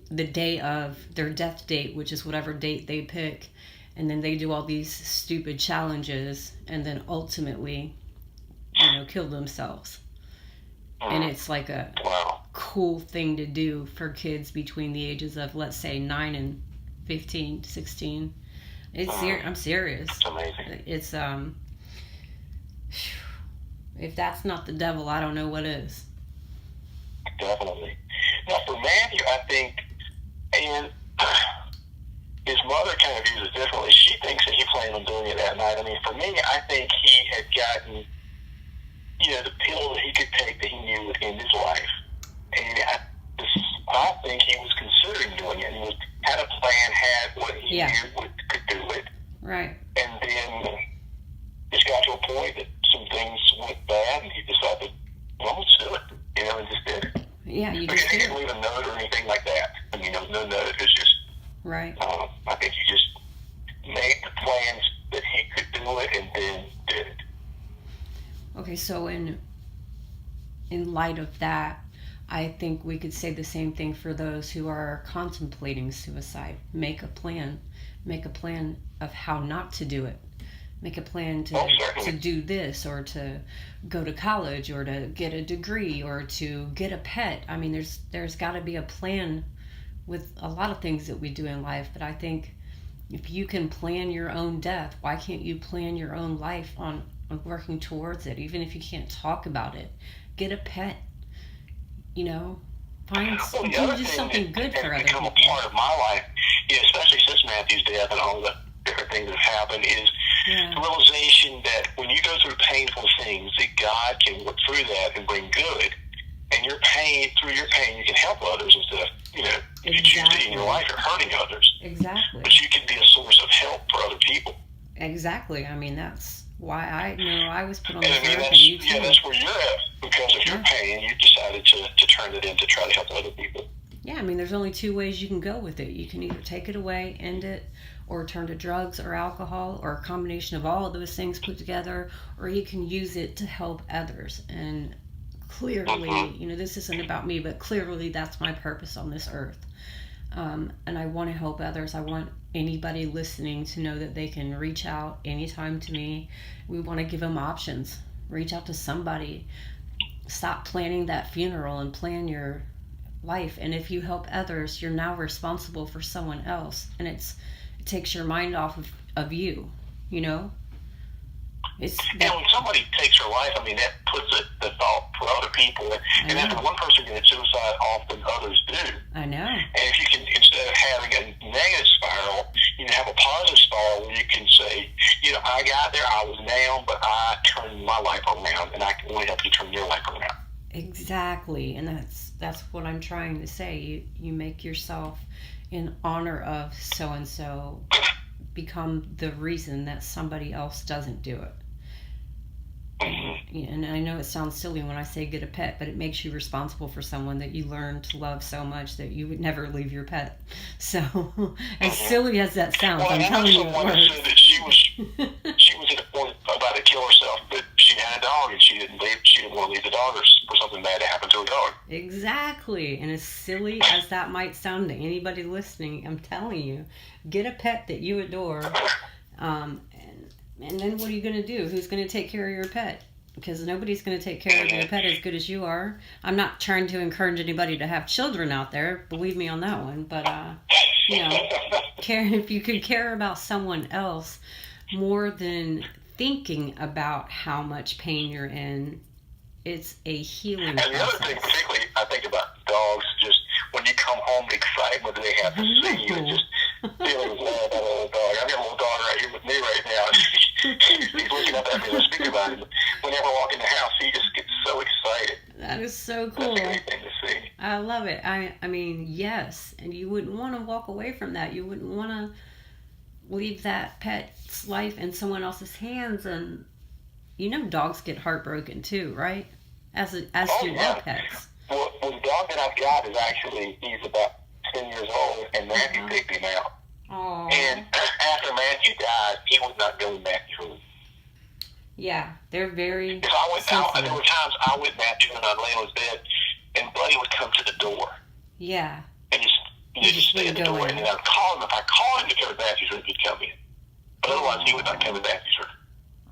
Speaker 1: the day of their death date, which is whatever date they pick, and then they do all these stupid challenges and then ultimately kill themselves. And it's like a cool thing to do for kids between the ages of, let's say, 9 and 15, 16. I'm serious.
Speaker 2: It's amazing.
Speaker 1: It's if that's not the devil, I don't know what is.
Speaker 2: Definitely. Now for Matthew, I think, and his mother kind of views it differently. She thinks that he planned on doing it that night. I mean, for me, I think he had gotten, the pill that he could take that he knew would end his life. And I think he was considering doing it. He had a plan, had what he knew could do it.
Speaker 1: Right.
Speaker 2: And then it got to a point that some things went bad, and he decided, well, let's do it.
Speaker 1: Okay, so in light of that, I think we could say the same thing for those who are contemplating suicide. Make a plan. Make a plan of how not to do it. Make a plan to do this, or to go to college, or to get a degree, or to get a pet. I mean, there's got to be a plan with a lot of things that we do in life. But I think if you can plan your own death, why can't you plan your own life on working towards it? Even if you can't talk about it, get a pet. You know, do just something good for other people.
Speaker 2: A part of my life, especially since Matthew's death and all the different things that have happened, is the realization that when you go through painful things, that God can look through that and bring good. And through your pain, you can help others instead of, if you choose to in your life, you're hurting others.
Speaker 1: Exactly.
Speaker 2: But you can be a source of help for other people.
Speaker 1: Exactly. I mean, that's why I was put on this earth,
Speaker 2: and
Speaker 1: you too.
Speaker 2: Yeah, that's where you're at. Because of your pain, you decided to turn it in to try to help other people.
Speaker 1: Yeah, I mean, there's only two ways you can go with it. You can either take it away, end it, or turn to drugs or alcohol, or a combination of all of those things put together, or you can use it to help others. And clearly, this isn't about me, but clearly that's my purpose on this earth. And I want to help others. I want anybody listening to know that they can reach out anytime to me. We want to give them options. Reach out to somebody. Stop planning that funeral and plan your life. And if you help others, you're now responsible for someone else. And it takes your mind off of you,
Speaker 2: And when somebody takes her life, I mean, that puts the thought for other people. And after one person commits suicide, often others do.
Speaker 1: I know.
Speaker 2: And if you can, instead of having a negative spiral, have a positive spiral where you can say, I got there, I was down, but I turned my life around, and I can only help you turn your life around.
Speaker 1: Exactly. And that's what I'm trying to say. You make yourself in honor of so-and-so become the reason that somebody else doesn't do it. And I know it sounds silly when I say get a pet, but it makes you responsible for someone that you learn to love so much that you would never leave your pet. So, as silly as that sounds, I'm telling you, it works.
Speaker 2: Said that she was at a point about to kill herself, but she had a dog and she didn't want to leave the dog for something bad to happen to her dog.
Speaker 1: Exactly. And as silly as that might sound to anybody listening, I'm telling you, get a pet that you adore. And then what are you going to do? Who's going to take care of your pet? Because nobody's going to take care of your pet as good as you are. I'm not trying to encourage anybody to have children out there. Believe me on that one. But, if you could care about someone else more than thinking about how much pain you're in, it's a healing process.
Speaker 2: And the other thing, particularly, I think about dogs, just when you come home, the excitement that they have to see you, and just feeling glad about a little dog. I've got a little dog right here with me right now. He's looking up at me as I speak about him. Whenever I walk in the house, he just gets so excited.
Speaker 1: That is so cool.
Speaker 2: That's a great thing to see.
Speaker 1: I love it. I mean, yes. And you wouldn't want to walk away from that. You wouldn't want to leave that pet's life in someone else's hands. And dogs get heartbroken too, right? As do all pets.
Speaker 2: Well, the dog that I've got is he's about 10 years old, and Matthew picked him out.
Speaker 1: Aww.
Speaker 2: And after Matthew died, he was not going Matthew.
Speaker 1: Yeah, they're very
Speaker 2: sensitive. There were times I went Matthew when I'd lay on his bed, and Buddy would come to the door.
Speaker 1: Yeah.
Speaker 2: And just stay at the door. And then I'd call him. If I called him to go to Matthew's room, he'd come in. But otherwise, he would not come to Matthew's room.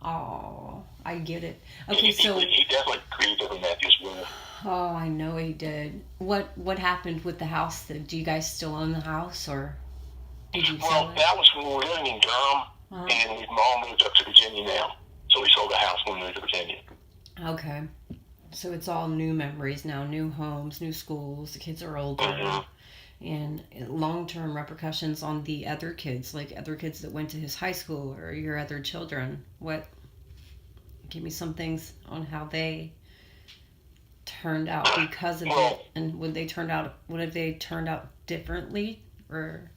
Speaker 1: Oh, I get it. Okay, so
Speaker 2: he definitely grieved over Matthew's room.
Speaker 1: Oh, I know he did. What happened with the house? Do you guys still own the house, or did you sell it?
Speaker 2: That was when we were living in Durham, and we've all moved up to Virginia now. So we sold the house when we moved to Virginia.
Speaker 1: Okay. So it's all new memories now, new homes, new schools. The kids are older. And long-term repercussions on the other kids, like other kids that went to his high school or your other children. Give me some things on how they turned out because of it, and would they have they turned out differently, or?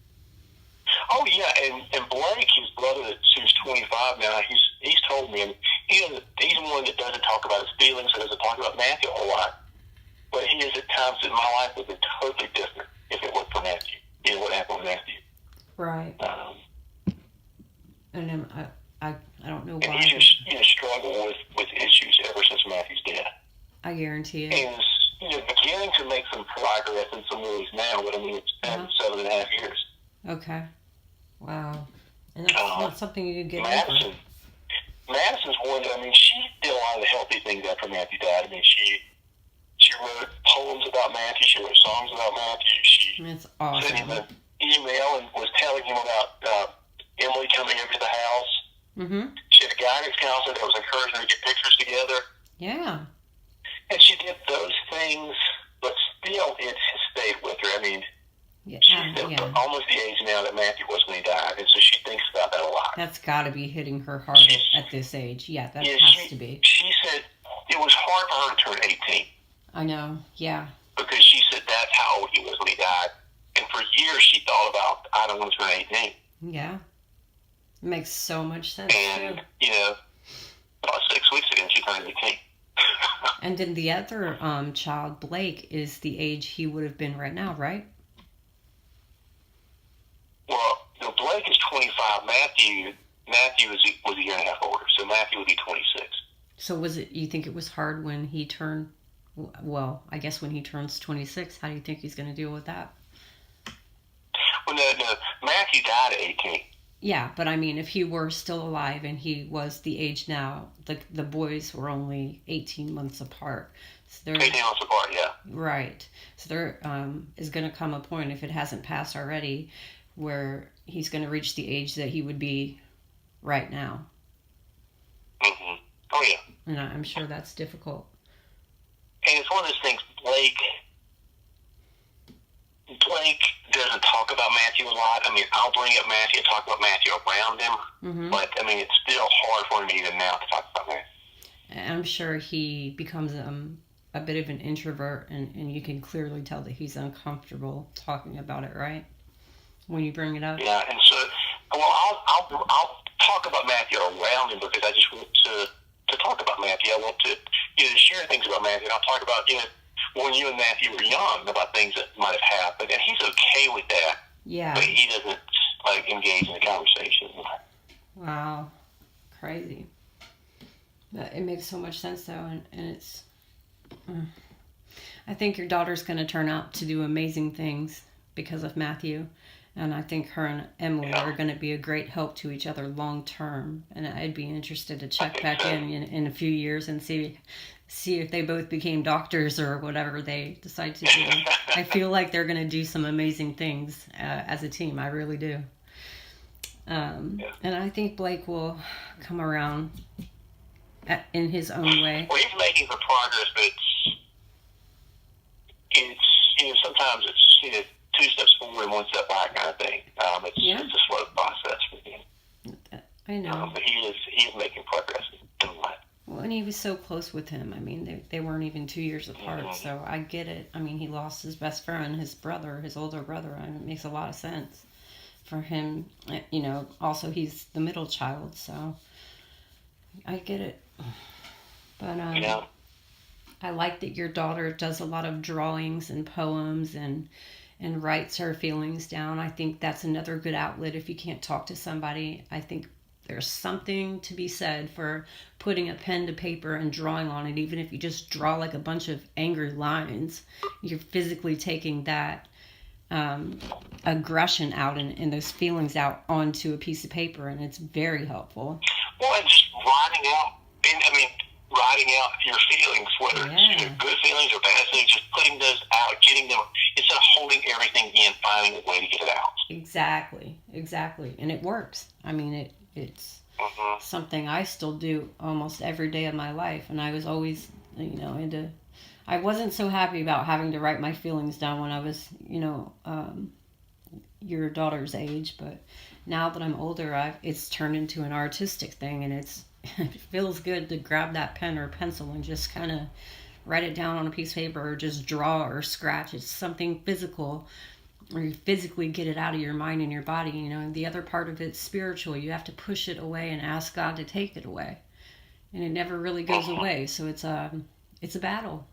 Speaker 2: Oh yeah, and Blake, his brother, who's 25 now, he's told me, and he's one that doesn't talk about his feelings, and doesn't talk about Matthew a whole lot. But he is at times in my life would be totally different if it weren't for Matthew. What happened with Matthew?
Speaker 1: Right. And I I don't know
Speaker 2: And
Speaker 1: why.
Speaker 2: he's just, struggled with issues ever since Matthew's death.
Speaker 1: I guarantee it.
Speaker 2: And is, beginning to make some progress in some ways now, but I mean, it's been 7.5 years.
Speaker 1: Okay. Wow. And that's not something you can get over.
Speaker 2: Madison's one, I mean, she did a lot of the healthy things after Matthew died. I mean, she wrote poems about Matthew. She wrote songs about Matthew.
Speaker 1: That's awesome.
Speaker 2: Sent him an email and was telling him about Emily coming over to the house.
Speaker 1: Mm-hmm.
Speaker 2: She had a guidance counselor that was encouraging her to get pictures together.
Speaker 1: Yeah.
Speaker 2: And she did those things, but still it has stayed with her. I mean, she's almost the age now that Matthew was when he died, and so she thinks about that a lot.
Speaker 1: That's got to be hitting her hard at this age. Yeah, that has to be.
Speaker 2: She said it was hard for her to turn 18.
Speaker 1: I know, yeah.
Speaker 2: Because she said that's how old he was when he died. And for years she thought about, I don't want to turn 18.
Speaker 1: Yeah. It makes so much sense,
Speaker 2: and,
Speaker 1: too.
Speaker 2: About 6 weeks ago she turned 18.
Speaker 1: And then the other child, Blake, is the age he would have been right now, right?
Speaker 2: Well, Blake is 25. Matthew was a year and a half older, so Matthew would be 26.
Speaker 1: So you think it was hard when he turned, well, I guess when he turns 26, how do you think he's going to deal with that?
Speaker 2: Well, no, Matthew died at 18.
Speaker 1: Yeah, but I mean, if he were still alive and he was the age now, the boys were only 18 months apart. So
Speaker 2: 18 months apart, yeah.
Speaker 1: Right. So there is going to come a point, if it hasn't passed already, where he's going to reach the age that he would be right now.
Speaker 2: Mm-hmm. Oh, yeah.
Speaker 1: And I'm sure that's difficult.
Speaker 2: And it's one of those things, Blake doesn't talk about Matthew a lot. I mean, I'll bring up Matthew and talk about Matthew around him, but, I mean, it's still hard for him even now to talk about Matthew.
Speaker 1: I'm sure he becomes a bit of an introvert, and you can clearly tell that he's uncomfortable talking about it, right? When you bring it up.
Speaker 2: Yeah, and so, well, I'll talk about Matthew around him because I just want to talk about Matthew. I want to share things about Matthew, and I'll talk about when you and Matthew were young about things that might have happened, and he's okay with that.
Speaker 1: Yeah.
Speaker 2: But he doesn't engage in the conversation.
Speaker 1: Wow, crazy. But it makes so much sense though, and it's. I think your daughter's going to turn out to do amazing things because of Matthew. And I think her and Emily are going to be a great help to each other long term. And I'd be interested to check back in a few years and see if they both became doctors or whatever they decide to do. I feel like they're going to do some amazing things as a team. I really do. And I think Blake will come around in his own way.
Speaker 2: Well, he's making some progress, but it's sometimes it's 2 steps forward and 1 step back kind of thing. It's a slow process for him.
Speaker 1: I know.
Speaker 2: But he is making progress in life.
Speaker 1: Well, and he was so close with him. I mean, they weren't even 2 years apart, so I get it. I mean, he lost his best friend, his brother, his older brother. I mean, it makes a lot of sense for him. Also, he's the middle child, so I get it. But I like that your daughter does a lot of drawings and poems and writes her feelings down. I think that's another good outlet if you can't talk to somebody. I think there's something to be said for putting a pen to paper and drawing on it. Even if you just draw like a bunch of angry lines, you're physically taking that aggression out and those feelings out onto a piece of paper, and it's very helpful.
Speaker 2: Well, and just writing out your feelings, whether it's good feelings or bad feelings, just putting those out, getting them, instead of holding everything in, finding a way to get it out. Exactly. And it works. I mean, it's something I still do almost every day of my life. And I was always, I wasn't so happy about having to write my feelings down when I was, your daughter's age. But now that I'm older, it's turned into an artistic thing, and it feels good to grab that pen or pencil and just kind of write it down on a piece of paper or just draw or scratch. It's something physical, or you physically get it out of your mind and your body, and the other part of it's spiritual. You have to push it away and ask God to take it away, and it never really goes away. So it's a battle.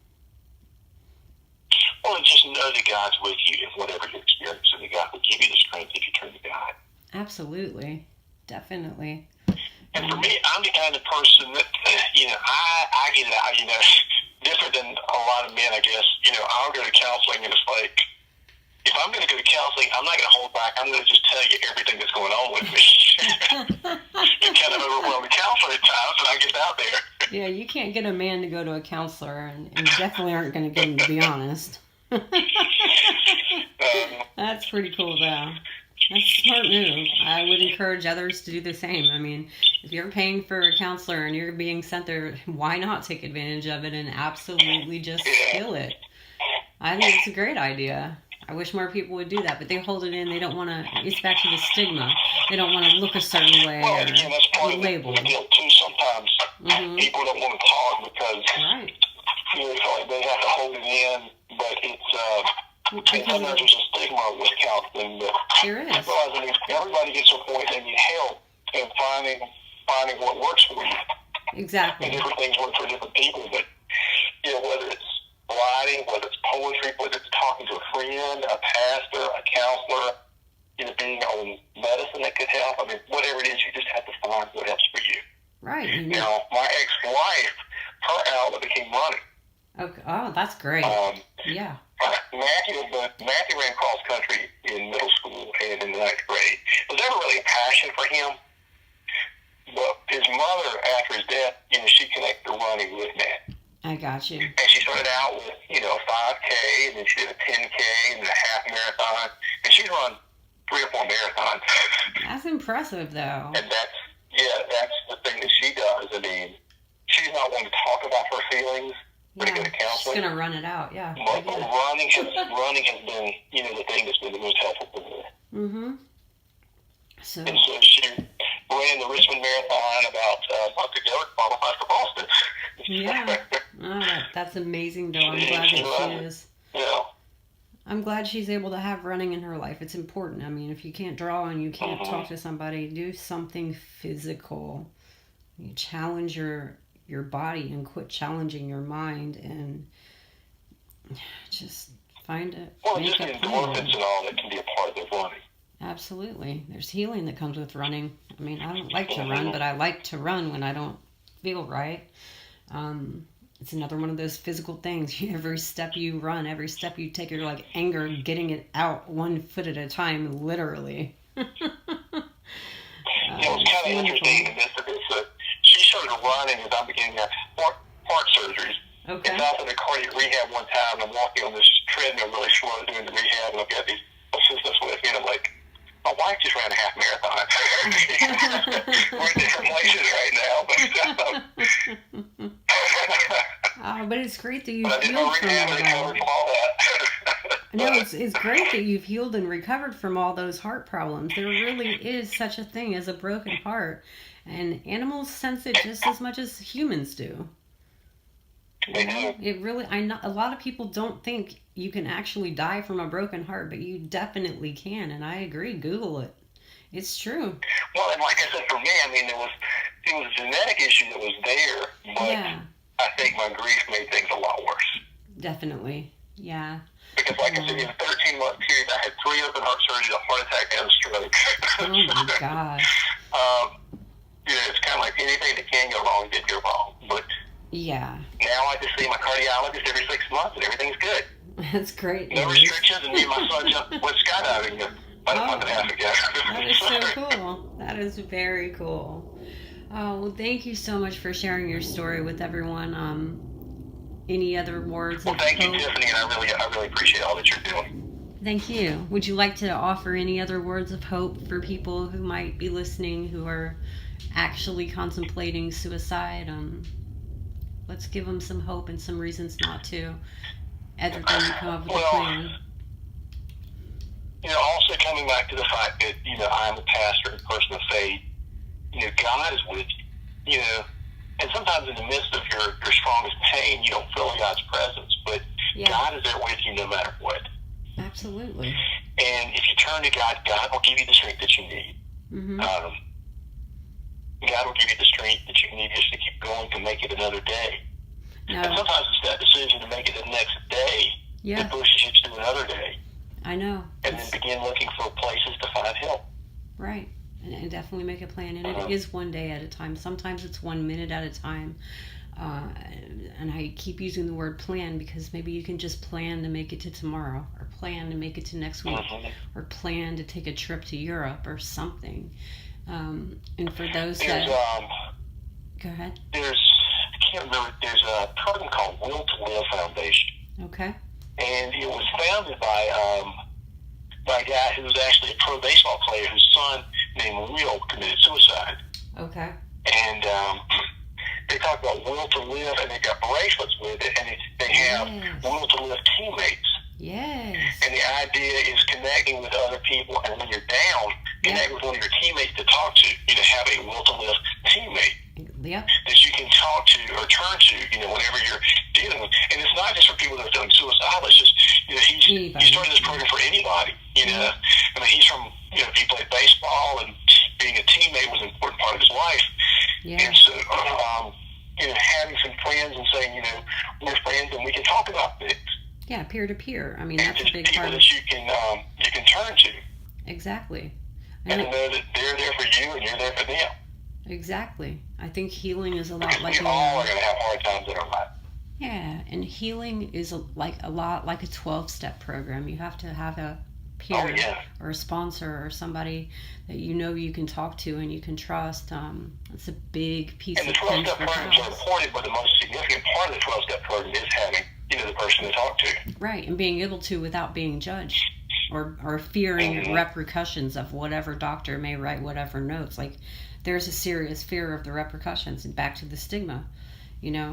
Speaker 2: Well, and just know that God's with you in whatever you're experiencing. God will give you the strength if you turn to God.
Speaker 1: Absolutely. Definitely.
Speaker 2: And for me, I'm the kind of person that, I get it out, different than a lot of men, I guess. I'll go to counseling, and it's like, if I'm going to go to counseling, I'm not going to hold back. I'm going to just tell you everything that's going on with me. It kind of overwhelming counselor at times, and I get out there.
Speaker 3: Yeah, you can't get a man to go to a counselor, and you definitely aren't going to get him to be honest. That's pretty cool, though. That's a smart move. I would encourage others to do the same. I mean, if you're paying for a counselor and you're being sent there, why not take advantage of it and absolutely just steal it? I think it's a great idea. I wish more people would do that, but they hold it in. They don't want to. It's back to the stigma. They don't want to look a certain way
Speaker 2: or again, that's part of
Speaker 3: labeled.
Speaker 2: The deal too. Sometimes people don't want to talk because they feel like they have to hold it in, but it's. And sometimes there's a stigma with counseling. But
Speaker 3: there is.
Speaker 2: Everybody gets to a point they need help in finding what works for you.
Speaker 3: Exactly.
Speaker 2: And different things work for different people, but whether it's writing, whether it's poetry, whether it's talking to a friend, a pastor, a counselor, being on medicine that could help. I mean, whatever it is, you just have to find what helps for you.
Speaker 3: Right.
Speaker 2: My ex-wife, her outlet became running.
Speaker 3: Okay. Oh, that's great. Yeah.
Speaker 2: Matthew ran cross country in middle school and in the 9th grade. It was never really a passion for him. But his mother, after his death, she connected to running with Matt.
Speaker 3: I got you.
Speaker 2: And she started out with, 5K, and then she did a 10K, and then a half marathon. And she's run 3 or 4 marathons.
Speaker 3: That's impressive, though.
Speaker 2: And that's the thing that she does. I mean, she's not one to talk about her feelings. Pretty good at counseling.
Speaker 3: She's going to run it out, yeah.
Speaker 2: But running has been, the thing that's been the most helpful for her.
Speaker 3: Mm-hmm.
Speaker 2: And so she ran the Richmond Marathon about a month ago and qualified for Boston.
Speaker 3: Yeah. Oh, that's amazing, though. I'm glad that she is.
Speaker 2: Yeah.
Speaker 3: I'm glad she's able to have running in her life. It's important. I mean, if you can't draw and you can't talk to somebody, do something physical. You challenge your body and quit challenging your mind and just find it.
Speaker 2: Well, just the endorphins and all that can be a part of running.
Speaker 3: Absolutely. There's healing that comes with running. I mean, I don't like to run, but I like to run when I don't feel right. It's another one of those physical things. Every step you run, every step you take, you're like anger, getting it out 1 foot at a time, literally.
Speaker 2: It was kind of interesting in this. She started running as I'm beginning to have heart surgeries.
Speaker 3: Okay.
Speaker 2: And I was in a cardiac rehab one time, and I'm walking on this treadmill really slow doing the rehab, and I've got these assistants with me, and I'm like, my wife just ran a half marathon. We're in different places right now, but
Speaker 3: but it's great that you've
Speaker 2: healed from all that.
Speaker 3: No, it's great that you've healed and recovered from all those heart problems. There really is such a thing as a broken heart, and animals sense it just as much as humans do. It really, a lot of people don't think you can actually die from a broken heart, but you definitely can, and I agree. Google it. It's true.
Speaker 2: Well, and like I said, for me, I mean, it was a genetic issue that was there, but I think my grief made things a lot worse.
Speaker 3: Definitely, yeah.
Speaker 2: Because like I said, in a 13-month period, I had 3 open heart surgeries, a heart attack, and a stroke.
Speaker 3: Oh my gosh.
Speaker 2: It's kind of like anything that can go wrong did go wrong, but
Speaker 3: yeah.
Speaker 2: Now I just see my cardiologist every 6 months, and everything's good.
Speaker 3: That's great.
Speaker 2: No restrictions, and me and my son went skydiving about a month and a half ago.
Speaker 3: That is so cool. That is very cool. Oh, well, thank you so much for sharing your story with everyone. Any other words?
Speaker 2: Well, thank you, Tiffany, and I really appreciate all that you're doing.
Speaker 3: Thank you. Would you like to offer any other words of hope for people who might be listening who are actually contemplating suicide? Let's give them some hope and some reasons not to, other than to come up with a plan.
Speaker 2: Also coming back to the fact that, I'm a pastor and a person of faith, God is with you, and sometimes in the midst of your strongest pain, you don't feel God's presence, but God is there with you no matter what.
Speaker 3: Absolutely.
Speaker 2: And if you turn to God, God will give you the strength that you need.
Speaker 3: Mm-hmm.
Speaker 2: God will give you the strength that you need just to keep going to make it another day.
Speaker 3: No.
Speaker 2: And sometimes it's that decision to make it the next day that pushes you to another day.
Speaker 3: I know.
Speaker 2: And then begin looking for places to find help.
Speaker 3: Right. and definitely make a plan. And it is one day at a time. Sometimes it's 1 minute at a time. And I keep using the word plan because maybe you can just plan to make it to tomorrow, or plan to make it to next week, or plan to take a trip to Europe or something. And for those that... Go ahead.
Speaker 2: I can't remember, there's a program called Will to Live Foundation.
Speaker 3: Okay.
Speaker 2: And it was founded by a guy who was actually a pro baseball player whose son named Will committed suicide.
Speaker 3: Okay.
Speaker 2: And they talk about Will to Live, and they got bracelets with it, and they have Will to Live teammates.
Speaker 3: Yes.
Speaker 2: And the idea is connecting with other people, and when you're down, connect with one of your teammates to talk to. Have a Will to Live teammate.
Speaker 3: Yep.
Speaker 2: That you can talk to or turn to, whenever you're dealing with. And it's not just for people that are feeling suicidal. It's just, he started this program for anybody. I mean, he's from, he played baseball, and being a teammate was an important part of his life. Yeah. And so, having some friends and saying, we're friends and we can talk about things.
Speaker 3: Yeah, peer to peer. I mean, that's a big part.
Speaker 2: People that you can turn to.
Speaker 3: Exactly.
Speaker 2: And to know that they're there for you and you're there for them.
Speaker 3: Exactly. I think healing is a lot like...
Speaker 2: We all are going to have hard times in our life.
Speaker 3: Yeah, and healing is a lot like a 12-step program. You have to have a peer or a sponsor or somebody that you can talk to and you can trust. It's a big piece of...
Speaker 2: And the 12-step programs are important, but the most significant part of the 12-step program is having, the person to talk to.
Speaker 3: Right, and being able to without being judged. Or fearing repercussions of whatever doctor may write whatever notes. Like, there's a serious fear of the repercussions, and back to the stigma,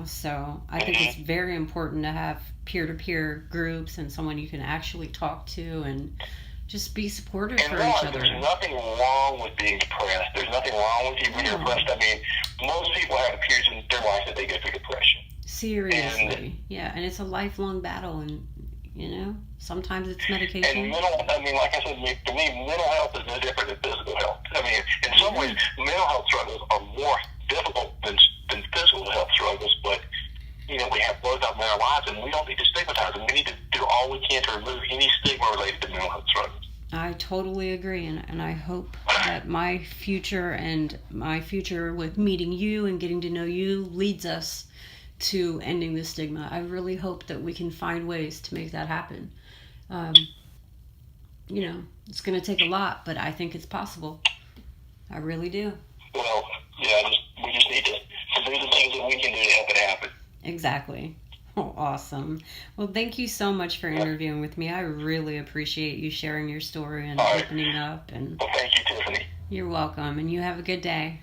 Speaker 3: So I think it's very important to have peer-to-peer groups and someone you can actually talk to and just be supportive for each other.
Speaker 2: There's nothing wrong with being depressed. There's nothing wrong with you when you're depressed. I mean, most people have periods in their life that they go through depression.
Speaker 3: Seriously. And it's a lifelong battle, and sometimes it's medication.
Speaker 2: And like I said, to me, mental health is no different than physical health. I mean, in some ways, mental health struggles are more difficult than physical health struggles, but, we have both of them in our lives, and we don't need to stigmatize them. We need to do all we can to remove any stigma related to mental health struggles.
Speaker 3: I totally agree, and I hope that my future with meeting you and getting to know you leads us to ending the stigma. I really hope that we can find ways to make that happen. It's going to take a lot, but I think it's possible. I really do.
Speaker 2: Well, we just need to do the things that we can do to help it happen.
Speaker 3: Exactly. Oh, awesome. Well, thank you so much for interviewing with me. I really appreciate you sharing your story and opening up. And
Speaker 2: well, thank you, Tiffany.
Speaker 3: You're welcome, and you have a good day.